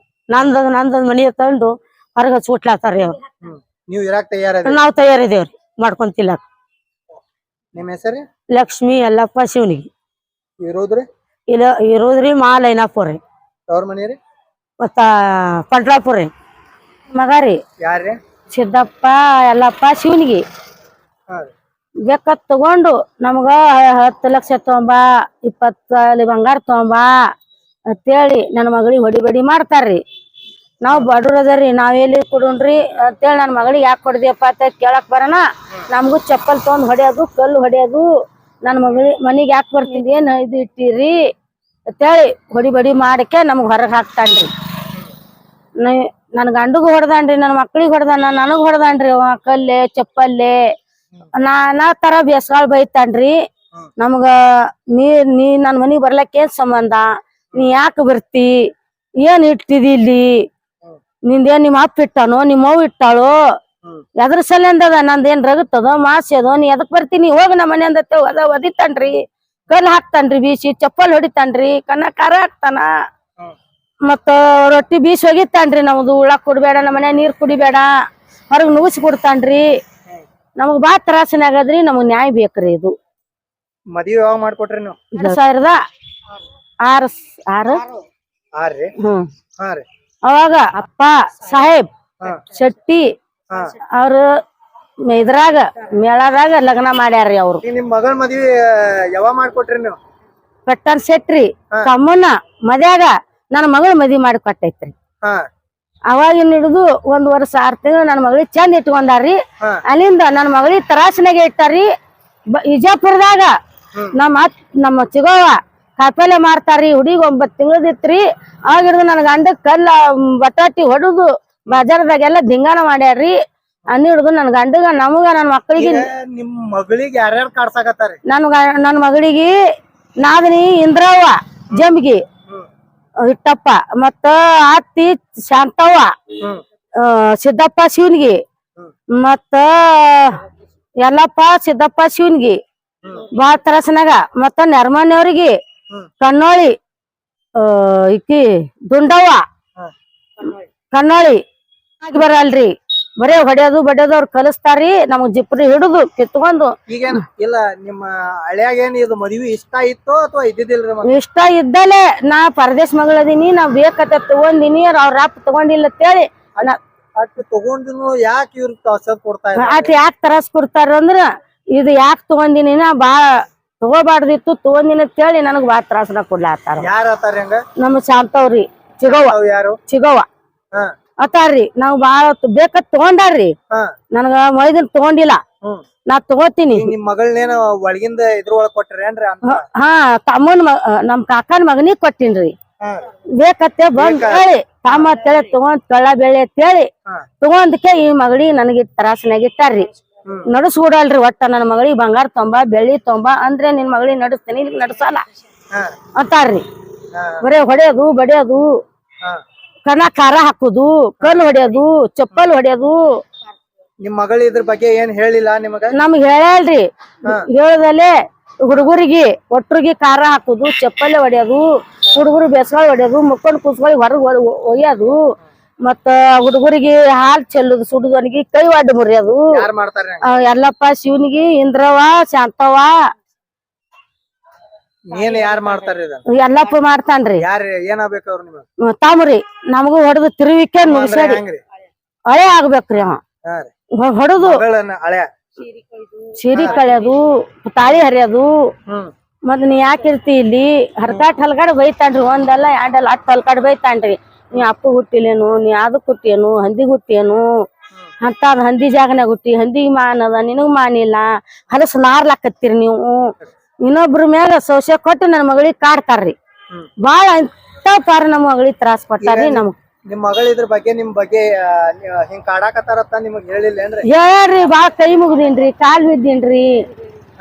ನಂದ್ ಮನಿ ತಂದು ಹೊರಗ ಸೂಟ್ಲಾತಾರ್ರಿ ಅವ್ರು. ನೀವ್ ಇರಾಕ್ ತಯಾರ? ನಾವ್ ತಯಾರಿದೇವ್ರಿ ಮಾಡ್ಕೊಂತಿಲ್ಲ. ನಿಮ್ ಹೆಸರು? ಲಕ್ಷ್ಮಿ ಯಲ್ಲಪ್ಪ ಶಿವನಿಗೆ. ಇರೋದ್ರಿ ಮಾಲೈನಾಪುರ ರೀ. ಅವ್ರ ಮನಿ ರೀ? ಮತ್ತ ಪಂಡ್ರಾಪುರ ರೀ. ಮಗ ರೀ ಯಾರ್ರಿ? ಸಿದ್ದಪ್ಪ ಯಲ್ಲಪ್ಪ ಶಿವನಿಗೆ. ಬೇಕತ್ ತಗೊಂಡು ನಮ್ಗ 10 ಲಕ್ಷ ತಗೊಂಬ, 20 ಬಂಗಾರ ತಗೊಂಬ ಅಂತೇಳಿ ನನ್ನ ಮಗಳಿಗೆ ಹೊಡಿ ಬಡಿ ಮಾಡ್ತಾರ್ರಿ. ನಾವ್ ಬಡ್ರದರಿ. ನಾವ್ ಎಲ್ಲಿ ಕೊಡೋಣ್ರಿ ಅಂತೇಳಿ ನನ್ನ ಮಗಳಿಗೆ ಯಾಕೆ ಕೊಡ್ದಿಯಪ್ಪ ಅಂತ ಕೇಳಕ್ ಬರೋಣ. ನಮಗೂ ಚಪ್ಪಲ್ ತಗೊಂಡ್ ಹೊಡೆಯೋದು, ಕಲ್ಲು ಹೊಡೆಯೋದು, ನನ್ ಮನಿಗ್ ಯಾಕೆ ಬರ್ತೀನಿ ಏನ್ ಇದು ಇಟ್ಟಿರಿ ಅಂತೇಳಿ ಬಡಿ ಬಡಿ ಮಾಡಕ್ಕೆ ನಮಗ್ ಹೊರಗ್ ಹಾಕ್ತಾನ್ರಿ. ನನ್ ಗಂಡಗೂ ಹೊಡ್ದಾನ್ರಿ, ನನ್ ಮಕ್ಳಿಗೆ ಹೊಡ್ದಾನ, ನನಗ್ ಹೊಡ್ದಾನ್ರಿ. ಅವ ಕಲ್ಲೆ ಚಪ್ಪಲ್ಲೆ ನಾನಾ ತರ ಬೇಸ್ಗಾಳ್ ಬೈತಾನ್ರಿ. ನಮ್ಗ ನೀ ನನ್ ಮನಿಗ್ ಬರ್ಲಕ್ ಏನ್ ಸಂಬಂಧ, ನೀ ಯಾಕೆ ಬರ್ತಿ, ಏನ್ ಇಟ್ಟಿದಿ ಇಲ್ಲಿ, ನಿಂದೇನ್ ನಿಮ್ಮ ಅಪ್ಪ ಇಟ್ಟಾನೋ ನಿಮ್ಮ ಅವ್ವ ಇಟ್ಟಾಳೋ, ಎದ್ರ ಸಲಿಂದದ ನಂದೇನ್ ರಗತ್ತದೋ ಮಾಸ್ಯದೋ, ನೀ ಎದಕ್ ಬರ್ತೀನಿ ಹೋಗ ನಮ್ಮ ಮನೆ ಅಂದ ಒದಿತಾನ್ರಿ. ಕಲ್ ಹಾಕ್ತಾನ್ರಿ, ಬೀಸಿ ಚಪ್ಪಲ್ ಹೊಡಿತಾನ್ರಿ, ಕನ್ನ ಖಾರ ಹಾಕ್ತಾನ, ಮತ್ತ ರೊಟ್ಟಿ ಬೀಸಿ ಒಗಿತಾನ್ರಿ. ನಮ್ದು ಉಳ್ಳಾಕ್ ಕೊಡ್ಬೇಡ, ನಮ್ಮ ಮನ್ಯಾಗ ನೀರ್ ಕುಡಿಬೇಡ, ಹೊರಗ್ ನುಗ್ಸಿ ಕೊಡ್ತಾನ್ರಿ. ನಮಗ್ ಬಾ ತ್ರಾಸನ ಆಗದ್ರಿ. ನಮಗ್ ನ್ಯಾಯ ಬೇಕ್ರಿ. ಇದು ಮದ್ವಿ ಯಾವಾಗ ಮಾಡ್ಕೊಟ್ರಿ ನೀವು? 2006 ಅವಾಗ ಅಪ್ಪ ಸಾಹೇಬ್ ಶೆಟ್ಟಿ ಅವ್ರು ಇದ್ರಾಗ ಮೇಳದಾಗ ಲಗ್ನ ಮಾಡ್ಯಾರ್ರಿ. ಅವ್ರು ನಿಮ್ ಮಗಳ ಮದ್ವಿ ಯಾವಾಗ ಮಾಡ್ಕೊಟ್ರಿ ನೀವು? ಪಟ್ಟರ್ ಶೆಟ್ರಿ ತಮ್ಮನ ಮದ್ಯಾಗ ನನ್ನ ಮಗಳ ಮದ್ವಿ ಮಾಡಿ ಕೊಟ್ಟೈತ್ರಿ. ಅವಾಗಿನ ಹಿಡಿದು 1 ವರ್ಷ 6 ತಿಂಗಳು ನನ್ನ ಮಗಳಿಗೆ ಚಂದ ಇಟ್ಕೊಂಡಾರ್ರಿ. ಅಲ್ಲಿಂದ ನನ್ನ ಮಗಳಿಗೆ ತರಾಸನಾಗೆ ಇಟ್ಟಾರಿ. ವಿಜಯಪುರದಾಗ ನಮ್ಮ ಚಿಗೋವ ಕಾಯಿಪಲ್ಲೆ ಮಾರ್ತಾರಿ. ಹುಡುಗಿ 9 ತಿಂಗಳದಿತ್ರಿ. ಆಗಿಡ್ದು ನನ್ ಗಂಡಕ್ ಕಲ್ಲ ಬಟಾಟಿ ಹೊಡುದು ಬಾಜಾರದಾಗೆಲ್ಲ ದಿಂಗಾನ ಮಾಡ್ಯಾರ್ರಿ. ಹಿಡ್ದು ನನ್ ಗಂಡಗ ನಮಗ ನನ್ ಮಕ್ಕಳಿಗೆ. ನಿಮ್ ಮಗಳಿಗೆ ಯಾರ್ಯಾರು ಕಾಡ್ಸಾಕತ್ತಾರಿ? ನನ್ ಮಗಳಿಗೆ ನಾದಿನಿ ಇಂದ್ರವ್ವ ಜಂಬಿಗಿ ಹಿಟ್ಟಪ್ಪ, ಮತ್ತ ಅತ್ತಿ ಶಾಂತವ್ವ, ಸಿದ್ದಪ್ಪ ಶಿವನ್ಗಿ, ಮತ್ತ ಯಲ್ಲಪ್ಪ ಸಿದ್ದಪ್ಪ ಶಿವನ್ಗಿ ಬಾಳ ತರಸನಾಗ, ಮತ್ತ ನೆರ್ಮನೆಯವ್ರಿಗೆ ಕನ್ನೋಳಿ ಇಕ್ಕಿ ದುಂಡವ್ವ ಕನ್ನೋಳಿ ಬರಲ್ರಿ. ಬರೇ ಹೊಡೆಯೋದು ಬಡಿಯೋದು ಅವ್ರು ಕಲಿಸ್ತಾರಿ. ನಮಗ್ ಜಿಪ್ರಿ ಹಿಡುದು ಕಿತ್ಕೊಂಡು. ಈಗೇನ್ ಇಲ್ಲ ನಿಮ್ಮ ಹಳ್ಯಾಗೇನ್ ಇದು ಮದ್ವಿ ಇಷ್ಟ ಇತ್ತು ಅಥವಾ ಇದ್ದಿದ್ದಿಲ್ರಿ? ಇಷ್ಟ ಇದ್ದಲೆ ನಾ ಪರದೇಶ ಮಗಳದೀನಿ, ನಾ ಬೇಕತ್ತ ತಗೊಂಡಿನಿ, ಅವ್ರ ಅಪ್ಪ ತಗೊಂಡಿಲ್ಲ ಅಂತೇಳಿ ಅಟ್ ತಗೊಂಡಿನು ಯಾಕೆ ಇವ್ರ ತರಸ್ ಕೊಡ್ತಾ ಅಟ್ ಯಾಕೆ ತರಸ್ ಕೊಡ್ತಾರ ಅಂದ್ರ ಇದು ಯಾಕೆ ತಗೊಂಡಿನಿ, ನಾ ಬಾಳ ತಗೋಬಾರ್ದಿತ್ತು ತಗೊಂಡಿನಿ ಅಂತೇಳಿ ನನಗ್ ಬಾಳ ತ್ರಾಸನ ಕೊಡ್ಲಾತಾರ. ಯಾರ ಆತಾರ ಹಂಗ? ನಮ್ಮ ಶಾಂತವ್ರಿ ಚಿಗೋವ. ಯಾರು ಚಿಗೋವ ಅತಾರ್ರಿ. ನಾವ್ ಬಾಳ ಬೇಕತ್ ತಗೊಂಡಾರ್ರಿ. ನನಗ ಮೈದನ್ ತಗೊಂಡಿಲ್ಲ, ನಾ ತಗೋತೀನಿ. ನಿಮ್ ಮಗಳನ್ನೇನ ಒಳಗಿಂದ ಇದ್ರೊಳಗ ಕೊಟ್ರೇನ್ರಿ? ಹಾ ತಮ್ಮನ್ ನಮ್ ಕಾಕನ್ ಮಗನಿಗ್ ಕೊಟ್ಟಿನ್ರಿ. ಬೇಕತ್ತೆ ಬಂದ್ ಹೇಳಿ ತಮ್ಮ ಅಂತೇಳಿ ತಗೊಂಡ್ ಕಳ್ಳ ಬೆಳೆ ಅಂತೇಳಿ ತಗೊಂದಕ್ಕೆ ಈ ಮಗಳಿಗೆ ನನಗೆ ತರಾಸನಾಗ ಇಟ್ಟಾರ್ರಿ. ನಡಸ್ಬಿಡಲ್ರಿ ಒಟ್ಟ. ನನ್ನ ಮಗಳಿಗೆ ಬಂಗಾರ ತೊಂಬ ಬೆಳ್ಳಿ ತೊಂಬ ಅಂದ್ರೆ ನಿನ್ ಮಗಳಿಗೆ ನಡಸ್ತೀನಿ, ನಡ್ಸಲ್ಲ ಅಂತಾರ್ರಿ. ಬರೇ ಹೊಡೆಯೋದು ಬಡಿಯೋದು, ಕನ ಖಾರ ಹಾಕುದು, ಕಲ್ಲು ಹೊಡೆಯೋದು, ಚಪ್ಪಲ್ ಹೊಡೆಯೋದು. ನಿಮ್ ಮಗಳ ಇದ್ರ ಬಗ್ಗೆ ಏನ್ ಹೇಳಿಲ್ಲ ನಿಮಗ? ನಮ್ಗ್ ಹೇಳಲ್ರಿ. ಹೇಳದಲ್ಲೇ ಹುಡುಗರಿಗೆ ಒಟ್ರಿಗೆ ಖಾರ ಹಾಕುದು, ಚಪ್ಪಲೆ ಹೊಡೆಯೋದು, ಹುಡುಗರು ಬೆಸ್ಗಳು ಹೊಡೆಯೋದು, ಮುಕ್ಕೊಂಡ್ ಕೂಸ್ಗಳಿಗೆ ಹೊರಗ್ ಒಯ್ಯೋದು, ಮತ್ತ ಹುಡುಗರಿಗೆ ಹಾಲ್ ಚೆಲ್ಲುದು, ಸುಡುದವನಿಗೆ ಕೈ ಒಡ್ಡು ಮುರಿಯೋದು. ಯಲ್ಲಪ್ಪ ಶಿವನಿಗೆ, ಇಂದ್ರವ್ವ, ಶಾಂತವ್ವ, ಯಾರು ಮಾಡ್ತಾರ? ಯಲ್ಲಪ್ಪ ಮಾಡ್ತಾನ್ರಿ. ಏನಾಗ್ಬೇಕು ಅವ್ರು ನಿಮ್ಗೆ? ತಾಮ್ರಿ ನಮಗೂ ಹೊಡೆದು ತಿರುವಿಕೆ ಮುಗಿಸಾಡಿ ಹಳೆ ಆಗ್ಬೇಕ್ರಿ. ಅವ ಹೊಡೆದು ಸೀರಿ ಕಳೆಯೋದು, ತಾಳಿ ಹರಿಯೋದು. ಮತ್ ನೀ ಯಾಕಿರ್ತಿ ಇಲ್ಲಿ ಹರ್ಕಾಟ್ ಹಲ್ಗಾಡ್ ಬೈತಾನ್ರಿ. ಒಂದಲ್ಲ ಎರಡಲ್ಲ 10 ಹಲ್ಕಾಡ್ ಬೈತಾನ್ರಿ. ನೀ ಅಪ್ಪ ಹುಟ್ಟಿಲೇನು, ನೀ ಅದಕ್ ಹುಟ್ಟಿಯೇನು, ಹಂದಿಗ್ ಹುಟ್ಟಿಯೇನು ಅಂತ. ಹಂದಿ ಜಾಗನಾಗ ಹುಟ್ಟಿ ಹಂದಿಗ್ ಮಾನದ, ನಿನಗ್ ಮಾನಿಲ್ಲ, ಹಲಸ್ ನಾರ್ಲಾಕತ್ತೀರಿ ನೀವು. ಇನ್ನೊಬ್ರ ಮ್ಯಾಗ ಸೌಸ್ಯ ಕೊಟ್ಟು ನನ್ ಮಗಳಿಗೆ ಕಾಡ್ತಾರ್ರಿ. ಬಾಳ ಇಂತ ಪಾರ ನಮ್ಮ ಮಗಳಿಗೆ ತ್ರಾಸ ಕೊಟ್ಟಾರ್ರಿ. ನಮಗ್ ನಿಮ್ ಮಗಳ ಇದ್ರ ಬಗ್ಗೆ ನಿಮ್ ಬಗ್ಗೆ ಹಿಂಗ್ ಕಾಡಾಕತ್ತಾರತ್ತ ನಿಮಗ್ ಹೇಳಿಲ್ಲೇನ್ರಿ? ಹೇಳ್ರಿ. ಬಾಳ ಕೈ ಮುಗ್ದೀನ್ರಿ, ಕಾಲ್ ಬಿದ್ದೀನ್ರಿ.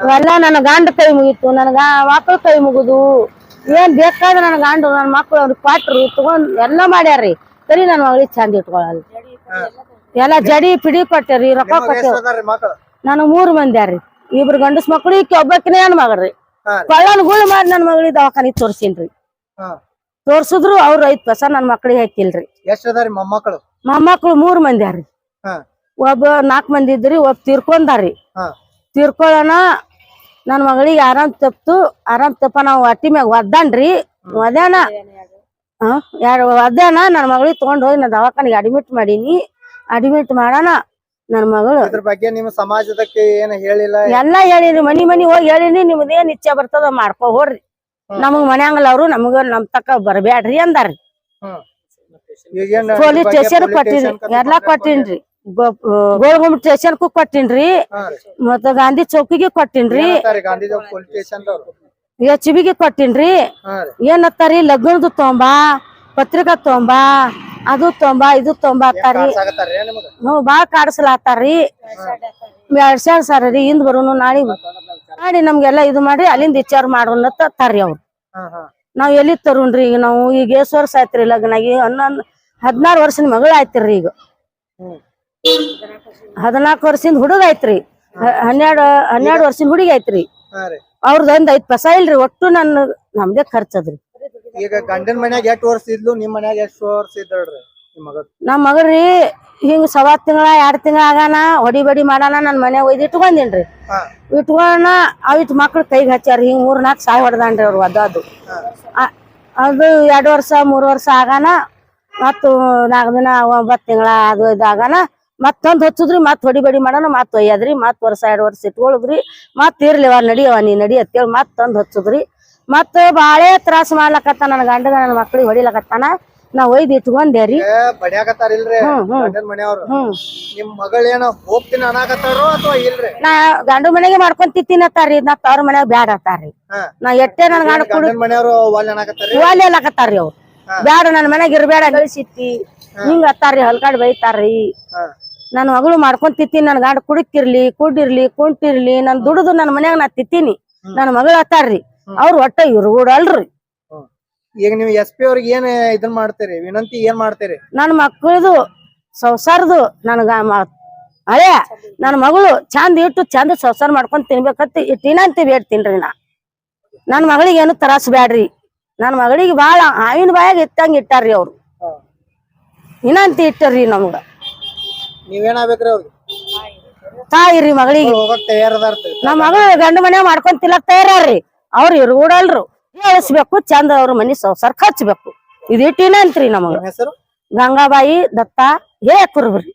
ಇವೆಲ್ಲ ನನ್ನ ಗಂಡ ಕೈ ಮುಗಿತು, ನನ್ಗ ಮಕ್ಳು ಕೈ ಮುಗುದು. ಏನ್ ಬೇಕಾದ್ರೆ ನನ್ ಗಂಡು ನನ್ ಮಕ್ಳು ಅವ್ರಿಗೆ ಕೊಟ್ರು ತಗೊಂಡ್ ಎಲ್ಲಾ ಮಾಡ್ಯಾರ್ರಿ. ಸರಿ ನನ್ ಮಗಳಿಗೆ ಚಂದ ಇಟ್ಕೊಳಲ್. ಎಲ್ಲಾ ಜಡಿ ಪಿಡಿ ಕೊಟ್ಟೇರಿ, ರೊಕ್ಕ ಕೊಟ್ಟೇರಿ. ನಾನು 3 ಮಂದಿ ಯಾರ್ರಿ. 2 ಗಂಡಸ್ ಮಕ್ಳು, ಈಕಿ ಒಬ್ಬಕಿನ ಹೆಣ್ ಮಗಳ್ರಿ. ಕೊಳ್ಳನ್ ಗುಳ್ ಮಾಡಿ ನನ್ ಮಗಳಿಗೆ ದವಾಖಾನಿಗ್ ತೋರ್ಸಿನ್ರಿ. ತೋರ್ಸಿದ್ರು ಅವ್ರ 5 ಪೈಸಾ ನನ್ ಮಕ್ಳಿಗೆ ಹಾಕಿಲ್ರಿ. ಮೊಮ್ಮಕ್ಳು? ಮೊಮ್ಮಕ್ಳು 3 ಮಂದಿ ಯಾರ್ರಿ. ಒಬ್ಬ 4 ಮಂದಿ ಇದ್ರಿ, ಒಬ್ಬ ತೀರ್ಕೊಂಡಾರ್ರಿ. ತೀರ್ಕೊಳ್ಳೋಣ ನನ್ ಮಗಳಿಗೆ ಆರಾಮ್ ತಪ್ಪ ನಾವ್ ಹೊಟ್ಟಿ ಮ್ಯಾಗ ಒದ್ದಾನ್ರಿ. ಒದ್ಯಾನ ನನ್ ಮಗಳಿಗೆ ತಗೊಂಡ್ ಹೋಗಿ ನಾ ದವಾಖಾನಿಗೆ ಅಡ್ಮಿಟ್ ಮಾಡೀನಿ. ಅಡ್ಮಿಟ್ ಮಾಡೋಣ ನನ್ ಮಗಳು. ಇದ್ರ ಬಗ್ಗೆ ನಿಮ್ ಸಮಾಜದಕ್ಕೆ ಏನ್ ಹೇಳಿಲ್ಲ? ಎಲ್ಲಾ ಹೇಳಿನಿ, ಮನಿ ಹೋಗಿ ಹೇಳಿನಿ. ನಿಮ್ದೇನ್ ಇಚ್ಛೆ ಬರ್ತದ ಮಾಡ್ಕೊ ಹೋರ್ರಿ, ನಮಗ್ ಮನ್ಯಾಂಗಲ್ಲ ಅವ್ರು, ನಮಗ ನಮ್ ತಕ್ಕ ಬರ್ಬ್ಯಾಡ್ರಿ ಅಂದಾರ್ರಿ. ಪೊಲೀಸ್ ಸ್ಟೇಷನ್ ಕೊಟ್ಟಿನಿ, ಎಲ್ಲಾ ಕೊಟ್ಟಿನ್ರಿ. ಗೋಳಗುಮ್ಮಟ್ ಸ್ಟೇಷನ್ಗೂ ಕೊಟ್ಟಿನ್ರಿ ಹಾ ರೀ ಮತ್ತ ಗಾಂಧಿ ಚೌಕಿಗೆ ಕೊಟ್ಟಿನ್ರಿ ಏನಂತಾರಿ ಗಾಂಧಿ ಚೌಕ್ ಪೊಲೀಸ್ ಸ್ಟೇಷನ್ ದವ್ರು HB ಗೆ ಕೊಟ್ಟಿನ್ರಿ ಹಾ ರೀ ಏನತ್ತಾರಿ ಲಗ್ನದ್ದು ತೊಂಬಾ ಪತ್ರಿಕಾ ತೊಂಬಾ ಅದು ತೊಂಬಾ ಇದು ತೊಂಬಾ ಅತ್ತಾರಿ ಸಾಗತ್ತಾರ್ರಿ ನಿಮಗ ನಾವು ಬಾಳ್ ಕಾಡಿಸ್ಲಾತಾರ್ರಿ ಎರಡ್ ಸಾವಿರ ರೀ ಹಿಂದ್ ಬರೋನು ನಾಳೆ ಮಾಡಿ ನಮ್ಗೆಲ್ಲಾ ಇದು ಮಾಡಿ ಅಲ್ಲಿಂದ ವಿಚಾರ ಮಾಡೋಣ ತಾರ್ರಿ ಅವ್ರು ಹಾ ಹಾ ನಾವ್ ಎಲ್ಲಿ ತರುಣ್ರಿ ಈಗ ನಾವು ಈಗ ಎಷ್ಟ್ ವರ್ಷ ಆಯ್ತ್ರಿ ಲಗ್ನಾಗಿ 16 ವರ್ಷದ ಮಗಳ ಆಯ್ತಿರ್ರಿ ಈಗ ಹ್ಮ್ 14 ವರ್ಷದಿಂದ ಹುಡುಗ ಐತ್ರಿ 12 ವರ್ಷದ ಹುಡುಗಿ ಐತ್ರಿ ಹಾ ರೀ ಅವ್ರದೊಂದ್ 5 ಪೈಸಾ ಇಲ್ರಿ ಒಟ್ಟು ನಮ್ದೇ ಖರ್ಚದ್ರಿ ಈಗ ಗಂಡನ ಮನ್ಯಾಗ ಎಷ್ಟ್ ವರ್ಷ ಇದ್ಲು ನಿಮ್ ಮನ್ಯಾಗ ಎಷ್ಟ್ ವರ್ಷ ಇದ್ದಳ್ರಿ ನಿಮ್ ಮಗ ನಮ್ ಮಗಳ್ರಿ ಹಿಂಗ್ 7 ತಿಂಗಳ 2 ತಿಂಗಳ ಆಗಾನ ಹೊಡಿ ಬಡಿ ಮಾಡಾನ ನನ್ ಮನ್ಯಾಗ ಒಯ್ದು ಇಟ್ಕೊಂಡೇನ್ರಿ ಹಾ ಇಟ್ಕೊಂಡ ಅವಿಟ್ ಮಕ್ಳು ಕೈಗೆ ಹಚ್ಚಾರಿ ಹಿಂಗ್ 3-4 ಸಾಯ್ ಹೊಡ್ದಾನ್ರಿ ಅವ್ರು ಅದು ಅದು 2 ವರ್ಷ 3 ವರ್ಷ ಆಗಾನ ಮತ್ತ 4 ದಿನ 9 ತಿಂಗಳ ಅದು ಇದಾಗಾನ ಮತ್ತೊಂದ್ ಹಚ್ಚುದ್ರಿ ಮತ್ ಹೊಡಿ ಬಡಿ ಮಾಡೋಣ ಮತ್ ಒಯ್ಯದ್ರಿ ಮತ್ ವರ್ಷ 2 ವರ್ಷ ಇಟ್ಕೊಳ್ಳುದ್ರಿ ಮತ್ ಇರ್ಲಿವ ನಡಿಯವ ನೀ ನಡಿ ಅಂತೇಳಿ ಮತ್ತೊಂದ್ ಹಚ್ಚುದ್ರಿ ಮತ್ ಬಾಳೆ ತ್ರಾಸ ಮಾಡ್ಲಕತ್ತ ನನ್ ಗಂಡಗ ನನ್ ಮಕ್ಳಿಗೆ ಹೊಡಿಲಕತ್ತಾನ ನಾ ಒಯ್ದು ಇಟ್ಕೊಂಡೇರಿ ಬಡಿಯಾಕತ್ತಾರಿಲ್ರಿ ಗಂಡನ ಮನೆಯವ್ರು ನಿಮ್ ಮಗಳೇನ ಹೋಗ್ತೀನಿ ಅನ್ನಾಕತ್ತಾರೋ ಅಥವಾ ಇಲ್ರಿ ನಾ ಗಂಡು ಮನೆಗೆ ಮಾಡ್ಕೊಂಡ್ ತಿನ್ನತ್ತಾರ್ರಿ ನಾ ತವ್ರ ಮನ್ಯಾಗ ಬ್ಯಾಡ ಅತ್ತಾರ್ರಿ ನಾ ಎಟ್ಟೆ ನನ್ ಗಂಡ ಕುಡಿ ಗಂಡನ ಮನೆಯವ್ರು ಒಲ್ಲೆ ಅನ್ನಾಕತ್ತಾರಿ ಒಲೆ ಹಾಕತ್ತಾರ್ರಿ ಅವ್ರು ಬ್ಯಾಡ ನನ್ ಮನ್ಯಾಗ ಇರ್ಬೇಡ ಗಳಿಸಿತ್ತಿ ಹಿಂಗ ಅತ್ತಾರ್ರಿ ಹಲ್ಕಾಡ್ ಬೈತಾರ್ರಿ ನನ್ ಮಗಳು ಮಾಡ್ಕೊಂಡ್ ತಿತ್ತೀನಿ ನನ್ ಗಂಡ ಕುಡಿಕಿರ್ಲಿ ಕುಡಿರ್ಲಿ ಕುಂಟಿರ್ಲಿ ನನ್ ದುಡುದು ನನ್ ಮನ್ಯಾಗ ನಾ ತಿತ್ತೀನಿ ನನ್ ಮಗಳು ಅತ್ತಾರ್ರಿ ಅವ್ರ ಒಟ್ಟ ಇರ್ಗೂಡಲ್ರಿ ಈಗ ನೀವು SP ಅವ್ರಿಗೆ ಏನ್ ಇದನ್ ಮಾಡ್ತೀರಿ ವಿನಂತಿ ಏನ್ ಮಾಡ್ತೀರಿ ನನ್ ಮಕ್ಕಳದು ಸಂಸಾರದು ನನ್ಗ ಅಳೆ ನನ್ ಮಗಳು ಚಂದ ಇಟ್ಟು ಚಂದ ಸಂಸಾರ ಮಾಡ್ಕೊಂಡ್ ತಿನ್ಬೇಕಂತ ಇಟ್ಟಿನಂತ ಬೇಡ್ತೀನ್ರಿ ನನ್ ಮಗಳಿಗೆ ಏನು ತ್ರಾಸ ಬ್ಯಾಡ್ರಿ ನನ್ ಮಗಳಿಗೆ ಬಾಳ ಆವಿನ ಬಾಯಾಗ ಇಟ್ಟಂಗ ಇಟ್ಟಾರ್ರಿ ಅವ್ರು ವಿನಂತಿ ಇಟ್ಟರ್ರಿ ನಮ್ಗ ನೀವೇನಾಗ್ಬೇಕ್ರಿ ಅವ್ರಿಗೆ ತಾಯಿರಿ ಮಗಳಿಗೆ ಹೋಗಕ್ ತಯಾರದಾರ್ತಿ ನಮ್ ಮಗಳು ಗಂಡ ಮನೆ ಮಾಡ್ಕೊಂಡ್ ತಿನ್ನಕ್ ತಯಾರ್ರಿ ಅವ್ರು ಇರ್ಗೂಡಲ್ರು ಹೇಳಿಸ್ಬೇಕು ಚಂದ ಅವ್ರ ಮನಿ ಸಂಸಾರ ಹಚ್ಬೇಕು ಇದಿಟ್ಟಿನಂತ್ರಿ ನಮಗ ಹೆಸರು ಗಂಗಾಬಾಯಿ ದತ್ತ ಹೇ ಕುರುಬ್ರಿ